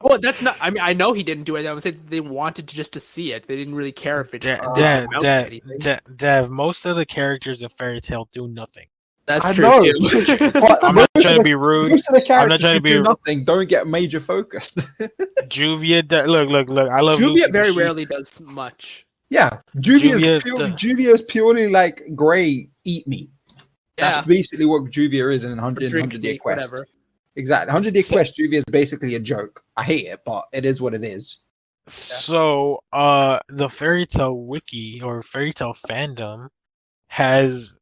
Well, that's not. I mean, I know he didn't do it. I would say they wanted just to see it. They didn't really care if it amounted to anything. Dev, most of the characters in Fairy Tail do nothing. That's I true know. too. But I'm not most trying of to the- be rude. Most of the I'm not characters trying to who do be- nothing don't get major focused. Juvia, look. I love Lucy. Juvia very but she- rarely does much. Yeah, Juvia Juvia- is purely like grey. Eat me. Yeah, That's basically what Juvia is in drink 100 Year me, Quest. whatever. Exactly, 100 Year Quest. Juvia is basically a joke. I hate it, but it is what it is. So, the Fairy Tail wiki or Fairy Tail fandom has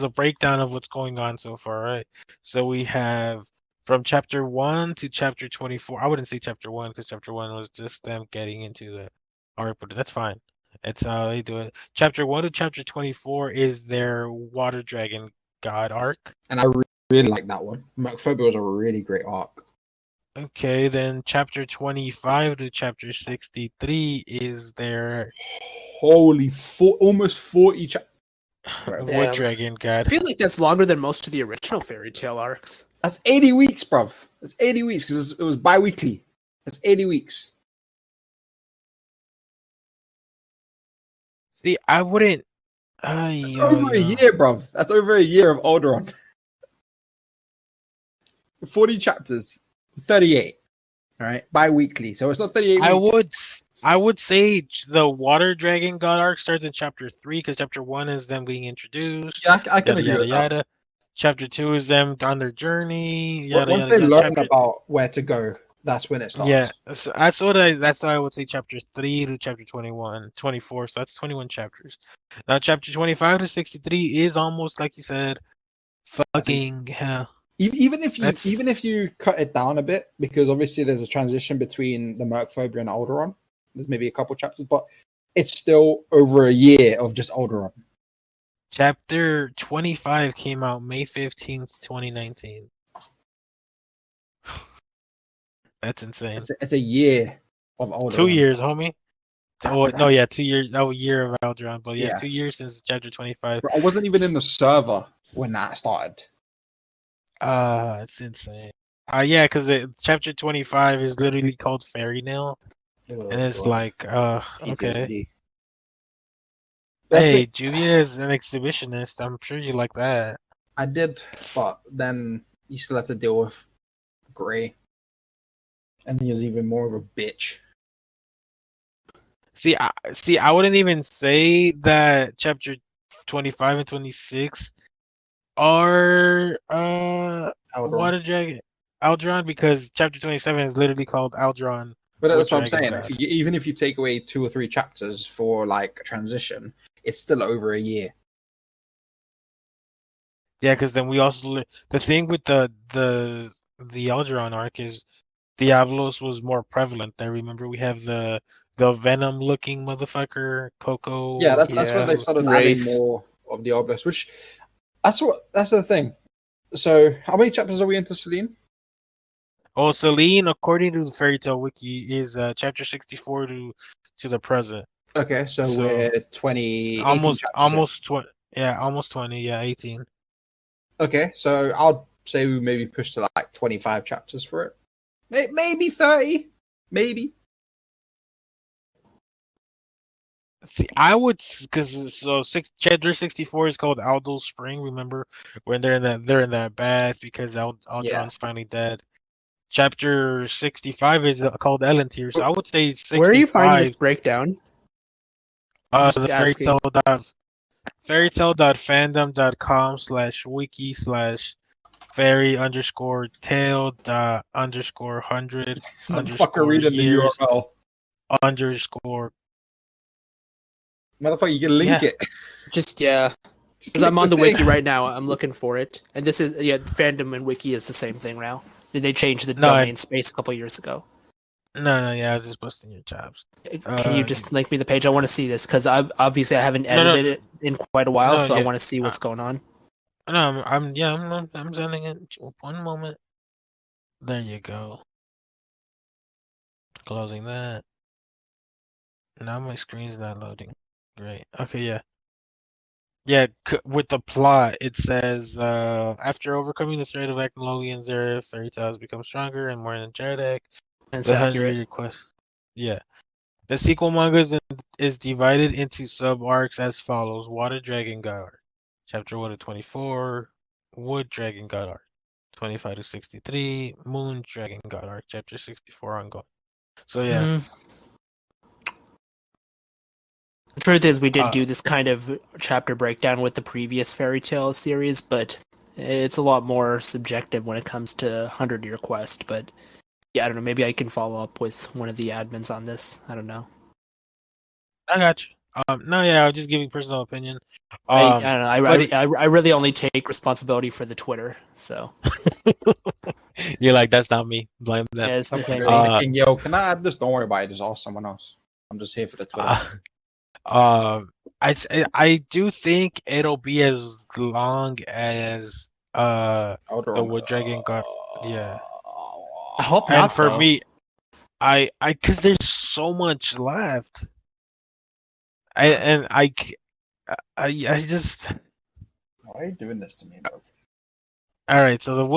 a breakdown of what's going on so far, right? So we have from chapter 1 to chapter 24. I wouldn't say chapter 1 because chapter 1 was just them getting into the arc, but that's fine. It's how they do it. Chapter 1 to chapter 24 is their Water Dragon God arc. And I really like that one. Macphobia was a really great arc. Okay, then chapter 25 to chapter 63 is their Holy, almost 40 Wood Damn. Dragon I God. feel like that's longer than most of the original Fairy Tail arcs. That's 80 weeks, bruv. That's 80 weeks because it was bi-weekly. That's 80 weeks. See, I wouldn't. That's over a year, bruv. That's over a year of Alderaan. 40 chapters. 38. All right, bi-weekly. So it's not 38 weeks. I would say the Water Dragon God arc starts in chapter 3 because chapter 1 is them being introduced. Yeah, I can Yada agree yada with that. yada. Chapter 2 is them on their journey. Yada Once yada they yada. learn Chapter, about where to go, that's when it starts. yeah, so that's why I would say chapter 3 to chapter 21, 24. So that's 21 chapters. Now chapter 25 to 63 is almost like you said, fucking hell. Even if you cut it down a bit, because obviously there's a transition between the Mercphobia and Alderaan. There's maybe a couple chapters, but it's still over a year of just Alderaan. Chapter 25 came out May 15th, 2019. That's insane. It's a year of Alderaan. 2 years, homie. Oh no, yeah, 2 years. Oh, year of Alderaan, but yeah, Yeah. 2 years since chapter 25. Bro, I wasn't even in the server when that started. It's insane. Yeah, because chapter 25 is literally called Fairy Nail, and it's like, okay. Hey, Julia is an exhibitionist. I'm sure you like that. I did, but then you still have to deal with Gray, and he was even more of a bitch. See, I wouldn't even say that chapter 25 and 26 are Water Dragon Alderaan, because chapter 27 is literally called Alderaan. But that's what I'm saying. Even if you take away 2 or 3 chapters for like transition, it's still over a year. Yeah, because then we also the thing with the Alderaan arc is Diablos was more prevalent. I remember we have the Venom looking motherfucker, Coco. Yeah, that's when they started adding more of Diablos, which that's the thing. So how many chapters are we into, Celine? Oh, Celine, according to the Fairy Tale Wiki, is chapter 64 to the present. Okay, so we're 20, almost 20. Yeah, almost 20. Yeah, 18. Okay, so I'll say we maybe push to like 25 chapters for it. Maybe 30. Maybe. See, I would, because chapter 64 is called Aldo's Spring. Remember when they're in that bath because Alderon's finally dead. Chapter 65 is called Elentier, so I would say 65. Where are you finding this breakdown? The fairytale.fandom.com/wiki/fairy_100_years_. Motherfucker, you can link it. Because I'm on the wiki right now. I'm looking for it, and this is fandom and wiki is the same thing now. They changed the domain space a couple years ago. No, yeah, I was just busting your chops. Can you just link me the page? I want to see this because I haven't edited it in quite a while, so I want to see what's going on. No, I'm sending it. 1 moment. There you go. Closing that. Now my screen's not loading. Great. Okay, yeah. Yeah, with the plot, it says, after overcoming the threat of Acnologians, their fairy tales become stronger and more energetic. It's accurate. Request. Yeah. The sequel manga is divided into sub-arcs as follows. Water Dragon God Arc. Chapter 1 to 24. Wood Dragon God Arc. 25 to 63. Moon Dragon God Arc. Chapter 64 ongoing. So, yeah. The truth is, we did do this kind of chapter breakdown with the previous Fairy Tale series, but it's a lot more subjective when it comes to 100-Year Quest. But yeah, I don't know. Maybe I can follow up with one of the admins on this. I don't know. I got you. No, yeah, I'll just give you personal opinion. I don't know. I really only take responsibility for the Twitter. So you're like, that's not me. Blame them. Yeah, it's the same. Yo, can I add this? Don't worry about it. Just ask someone else. I'm just here for the Twitter. I do think it'll be as long as the Wood Dragon God. Yeah. I hope not. And for me, I because there's so much left. I just. Why are you doing this to me, bro? All right, so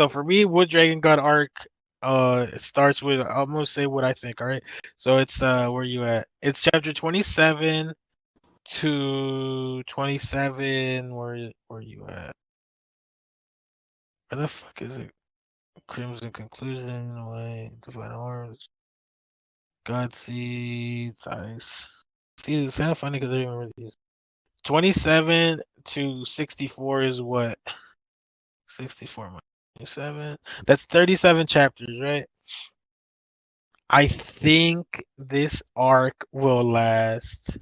for me, Wood Dragon God arc, it starts with, I'm gonna say what I think. All right, so it's where you at? It's chapter 27 to 27. Where you at? Where the fuck is it? Crimson Conclusion, away, Divine Arms, God Seeds, Ice. See, it's kind of funny because I remember these. 27 to 64 is what? 64 minus 27. That's 37 chapters, right? I think this arc will last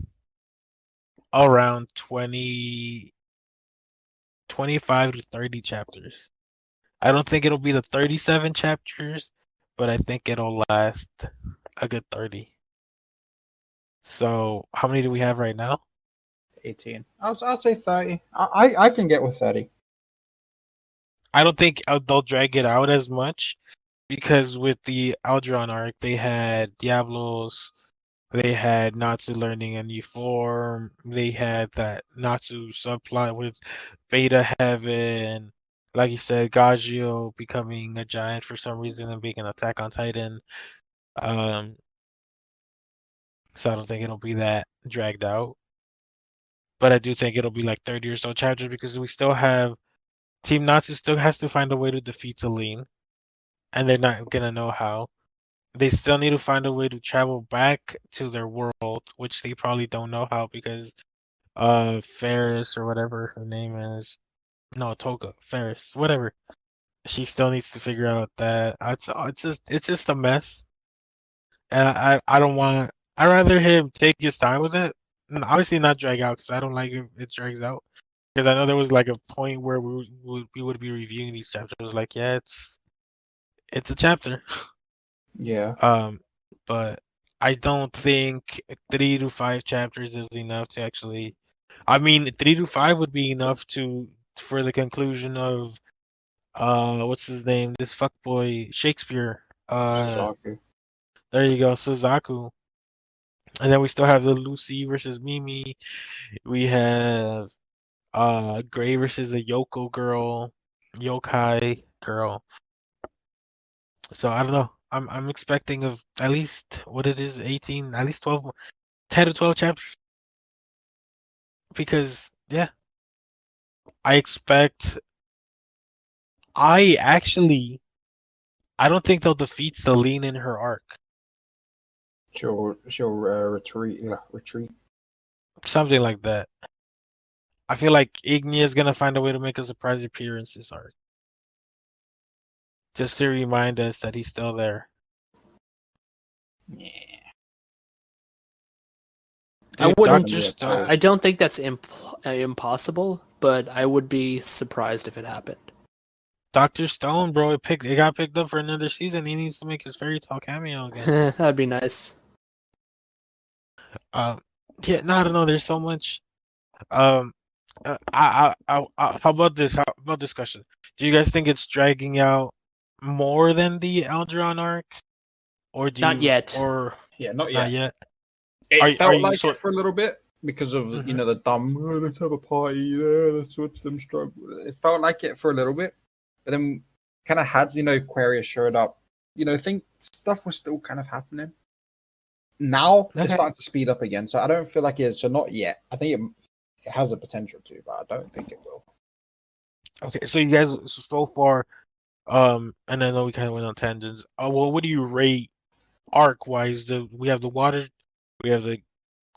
around 25 to 30 chapters. I don't think it'll be the 37 chapters, but I think it'll last a good 30. So, how many do we have right now? 18. I'll say 30. I can get with 30. I don't think they'll drag it out as much because with the Aldron arc, they had Diablos, they had Natsu learning a new form, they had that Natsu subplot with Beta Heaven, like you said, Gagio becoming a giant for some reason and being an Attack on Titan. Um, so I don't think it'll be that dragged out. But I do think it'll be like 30 or so chapters because we still have Team Natsu still has to find a way to defeat Celine, and they're not gonna know how. They still need to find a way to travel back to their world, which they probably don't know how because Ferris or whatever her name is. No, Toga, Ferris, whatever. She still needs to figure out that it's just a mess. And I don't want I'd rather him take his time with it. And obviously not drag out because I don't like if it drags out. Because I know there was like a point where we would be reviewing these chapters like, yeah, it's a chapter. Yeah. But I don't think 3 to 5 chapters is enough to actually. I mean, 3 to 5 would be enough for the conclusion of what's his name? This fuckboy Shakespeare. Suzaku. There you go, Suzaku. And then we still have the Lucy versus Mimi. We have Gray versus the Yoko girl, Yokai girl. So I don't know. I'm expecting of at least what it is, 18, at least 12, 10 to 12 chapters. Because yeah, I expect. I actually, I don't think they'll defeat Celine in her arc. She'll retreat. Yeah, retreat. Something like that. I feel like Igni is gonna find a way to make a surprise appearance this arc, just to remind us that he's still there. Yeah. I Dude, wouldn't. Doctor Stone. I don't think that's impossible, but I would be surprised if it happened. Dr. Stone, bro, it got picked up for another season. He needs to make his fairy tale cameo again. That'd be nice. Yeah, no, I don't know. There's so much. How about this? How about this question? Do you guys think it's dragging out more than the Algernon arc, or Not yet. or Yeah, not not yet. yet? It felt you like sort- it for a little bit because of Mhm. the dumb. "Oh, let's have a party. Yeah, let's watch them struggle. It felt like it for a little bit, but then kind of had Aquarius showed up. Think stuff was still kind of happening. Now Okay. it's starting to speed up again, so I don't feel like it is. So not yet. I think it has a potential to, but I don't think it will. Okay, so you guys so far, and I know we kind of went on tangents. Well, what do you rate arc wise? We have the water, we have the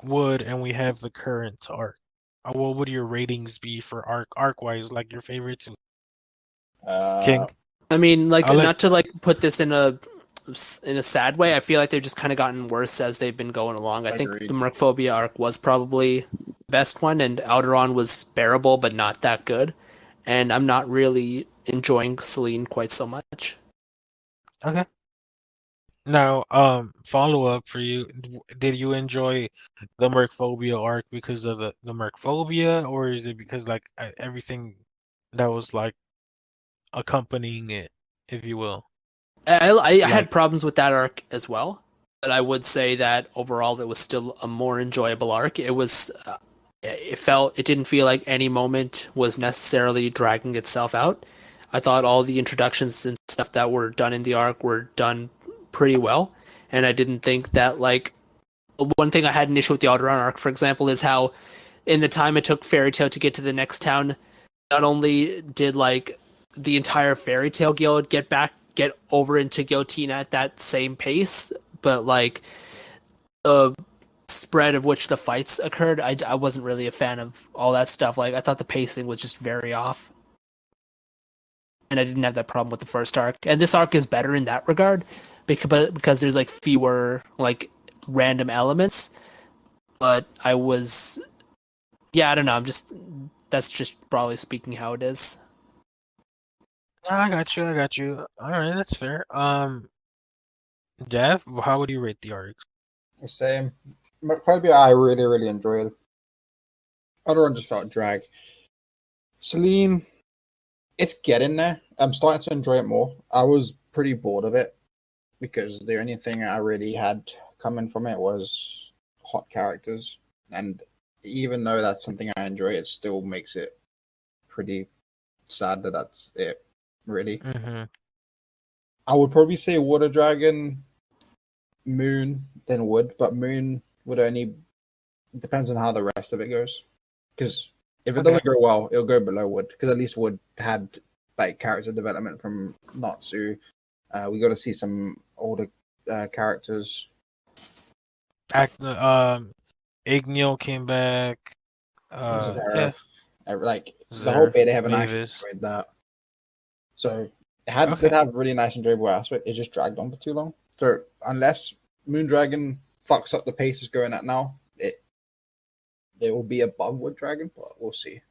wood, and we have the current arc. Well, what would your ratings be for arc wise? Like your favorites? King. I mean, like, I'll let- not to like put this in a sad way. I feel like they've just kind of gotten worse as they've been going along. I think Agreed. the Mercphobia arc was probably the best one, and Alderon was bearable but not that good. And I'm not really enjoying Celine quite so much. Okay. Now, follow up for you. Did you enjoy the Mercphobia arc because of the Mercphobia, or is it because like everything that was like accompanying it, if you will? I had Like, problems with that arc as well, but I would say that overall it was still a more enjoyable arc. It didn't feel like any moment was necessarily dragging itself out. I thought all the introductions and stuff that were done in the arc were done pretty well, and I didn't think that, like, one thing I had an issue with the Alderaan arc, for example, is how in the time it took Fairy Tail to get to the next town, not only did like the entire Fairy Tail guild get over into Guillotine at that same pace, but like the spread of which the fights occurred, I wasn't really a fan of all that stuff. Like, I thought the pacing was just very off, and I didn't have that problem with the first arc. And this arc is better in that regard because there's like fewer like random elements. But I was, yeah, I don't know. That's just broadly speaking how it is. I got you. I got you. All right, that's fair. Dev, how would you rate the arcs? The same. Phobia, I really, really enjoyed. Other one just felt drag. Celine, it's getting there. I'm starting to enjoy it more. I was pretty bored of it because the only thing I really had coming from it was hot characters. And even though that's something I enjoy, it still makes it pretty sad that that's it, really. Mm-hmm. I would probably say Water Dragon, Moon, then Wood, but Moon would only depends on how the rest of it goes. Because if it Okay. doesn't go well, it'll go below Wood. Because at least Wood had like character development from Natsu. We got to see some older characters. Igneo came back. Yeah, Zareth, like the whole Zeref, beta haven't actually Mavis. enjoyed that. So it did Okay. have really nice enjoyable aspect. It just dragged on for too long. So unless Moondragon fucks up the pace it's going at now, it will be above Wood Dragon, but we'll see.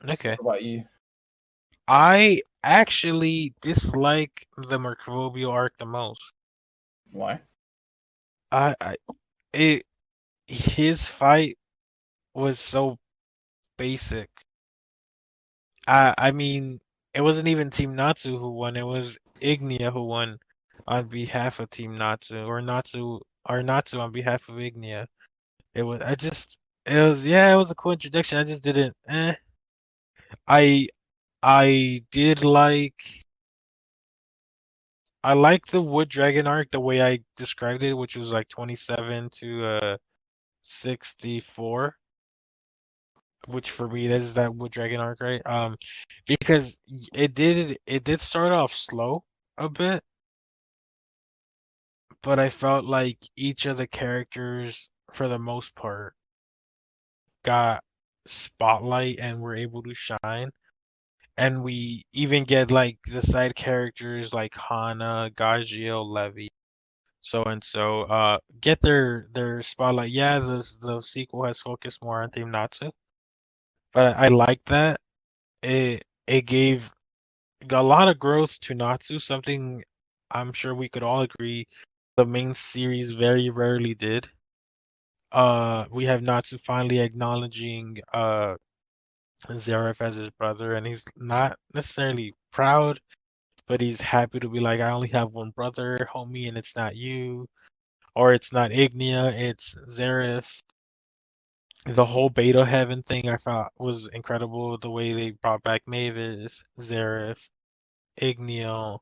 Okay. What about you? I actually dislike the Mercurobio arc the most. Why? I it his fight was so basic. I mean, it wasn't even Team Natsu who won. It was Ignia who won on behalf of Team Natsu, or Natsu on behalf of Ignia. It was a cool introduction. I just didn't. I I did like I like the Wood Dragon arc the way I described it, which was like 27 to 64, which for me that is that Wood Dragon arc, right? Because it did start off slow a bit, but I felt like each of the characters for the most part got spotlight and were able to shine. And we even get like the side characters like Hana, Gagio, Levy, so and so get their spotlight. Yeah, the sequel has focused more on Team Natsu, but I like that. It gave a lot of growth to Natsu, something I'm sure we could all agree the main series very rarely did. We have Natsu finally acknowledging Zeref as his brother, and he's not necessarily proud, but he's happy to be like, I only have one brother, homie, and it's not you, or it's not Ignia, it's Zeref. The whole Beta Heaven thing I thought was incredible. The way they brought back Mavis, Zeref, Igneo,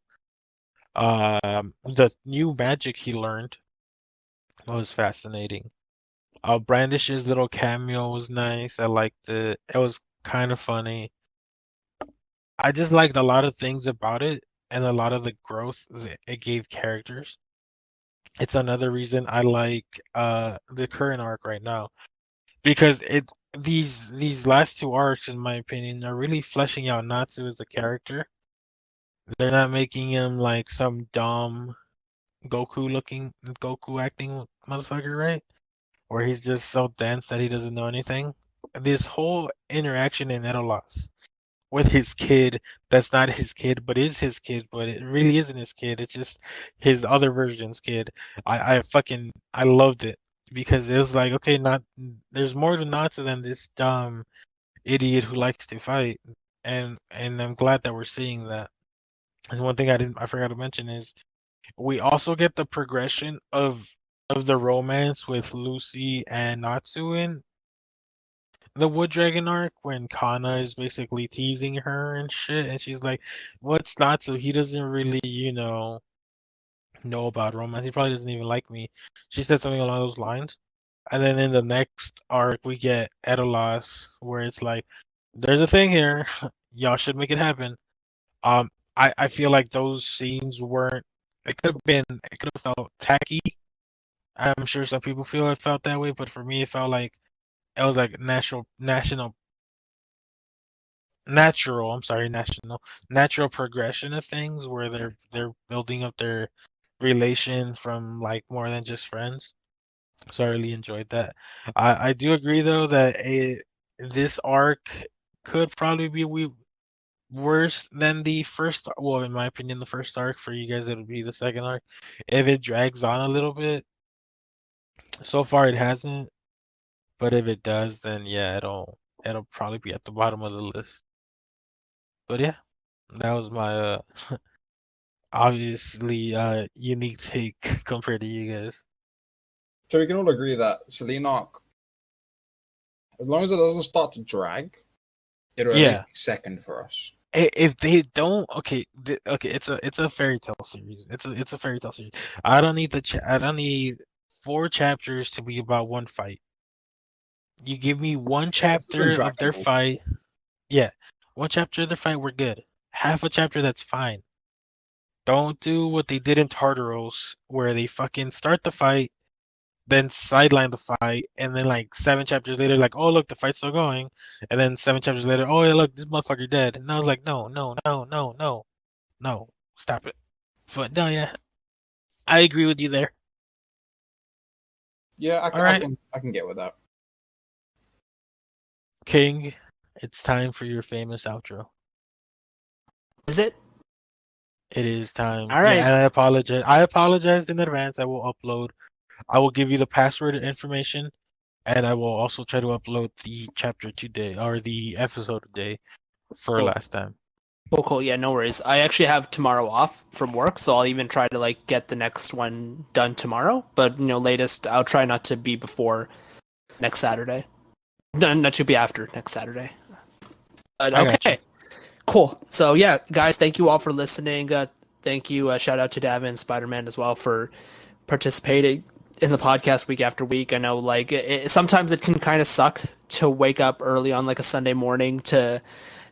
the new magic he learned was fascinating. Brandish's little cameo was nice. I liked it. It was kind of funny. I just liked a lot of things about it and a lot of the growth that it gave characters. It's another reason I like the current arc right now because it these last two arcs, in my opinion, are really fleshing out Natsu as a character. They're not making him like some dumb Goku acting motherfucker, right? Where he's just so dense that he doesn't know anything. This whole interaction in Edolas with his kid that's not his kid but is his kid, but it really isn't his kid. It's just his other version's kid. I loved it because it was like, okay, not there's more to Natsu than this dumb idiot who likes to fight. And I'm glad that we're seeing that. And one thing I forgot to mention is we also get the progression of the romance with Lucy and Natsu in the Wood Dragon arc when Kana is basically teasing her and shit, and she's like, "What's Natsu? He doesn't really, know about romance. He probably doesn't even like me." She said something along those lines. And then in the next arc, we get Edolas, where it's like, "There's a thing here. Y'all should make it happen." Um, I feel like those scenes weren't. It could have been. It could have felt tacky. I'm sure some people feel it felt that way, but for me, it felt like it was like natural. I'm sorry, natural progression of things where they're building up their relation from like more than just friends. So I really enjoyed that. I do agree though that this arc could probably be worse than the first. Well, in my opinion, the first arc. For you guys, it would be the second arc. If it drags on a little bit, so far it hasn't. But if it does, then yeah, it'll probably be at the bottom of the list. But yeah, that was my obviously unique take compared to you guys. So we can all agree that Selene arc, as long as it doesn't start to drag, it'll at Yeah. least be second for us. If they don't, okay, okay, it's a fairy tale series. It's a fairy tale series. I don't need I don't need 4 chapters to be about one fight. You give me one If it chapter doesn't drag of their at all. fight. Yeah, one chapter of their fight, we're good. Half a chapter, that's fine. Don't do what they did in Tartaros, where they fucking start the fight, then sideline the fight, and then like 7 chapters later, like, oh look, the fight's still going, and then 7 chapters later, oh yeah, look, this motherfucker dead. And I was like, no, no, no, no, no, no, stop it. But no, yeah, I agree with you there. Yeah, All right, I can get with that. King, it's time for your famous outro. Is it? It is time. All Yeah, right. and I apologize. I apologize in advance. I will upload. I will give you the password information, and I will also try to upload the chapter today or the episode today for Cool. last time. Cool. Yeah, no worries. I actually have tomorrow off from work, so I'll even try to like get the next one done tomorrow. But latest, I'll try not to be before next Saturday. No, not to be after next Saturday. But I got you. okay, cool. So yeah, guys, thank you all for listening. Thank you. Shout out to Davin and Spider-Man as well for participating in the podcast week after week. I know like sometimes it can kind of suck to wake up early on like a Sunday morning to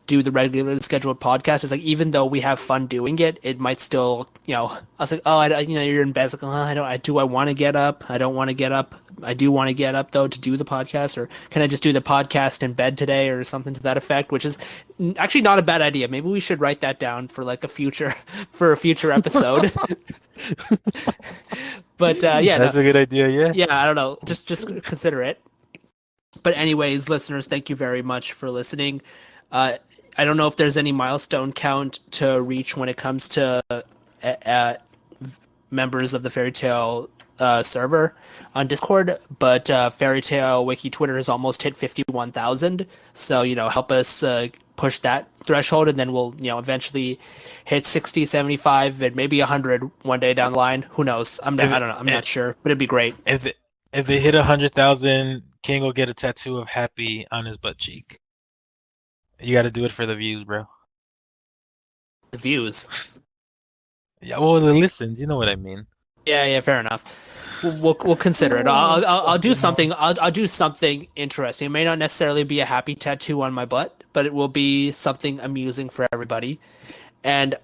do the regularly scheduled podcast. It's like even though we have fun doing it, it might still, I was like, oh, you're in bed. It's like, oh, I want to get up. I don't want to get up. I do want to get up though to do the podcast, or can I just do the podcast in bed today, or something to that effect? Which is actually not a bad idea. Maybe we should write that down for like a future episode. But yeah, That's a good idea. Yeah. yeah, I don't know. Just consider it. But anyways, listeners, thank you very much for listening. I don't know if there's any milestone count to reach when it comes to members of the Fairy Tale server on Discord, but Fairy Tale Wiki Twitter has almost hit 51,000. So help us push that threshold, and then we'll eventually hit 60, 75, and maybe 100 one day down the line. Who knows? I don't know. I'm not sure, but it'd be great. If they hit 100,000, King will get a tattoo of happy on his butt cheek. You got to do it for the views, bro. The views. Yeah, well, the listens. You know what I mean. Yeah, fair enough. We'll consider it. I'll do something. I'll do something interesting. It may not necessarily be a happy tattoo on my butt, but it will be something amusing for everybody. And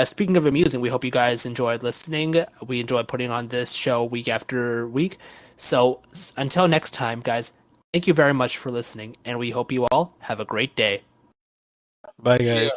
speaking of amusing, we hope you guys enjoyed listening. We enjoy putting on this show week after week. So until next time, guys, thank you very much for listening, and we hope you all have a great day. Bye, guys. Yeah.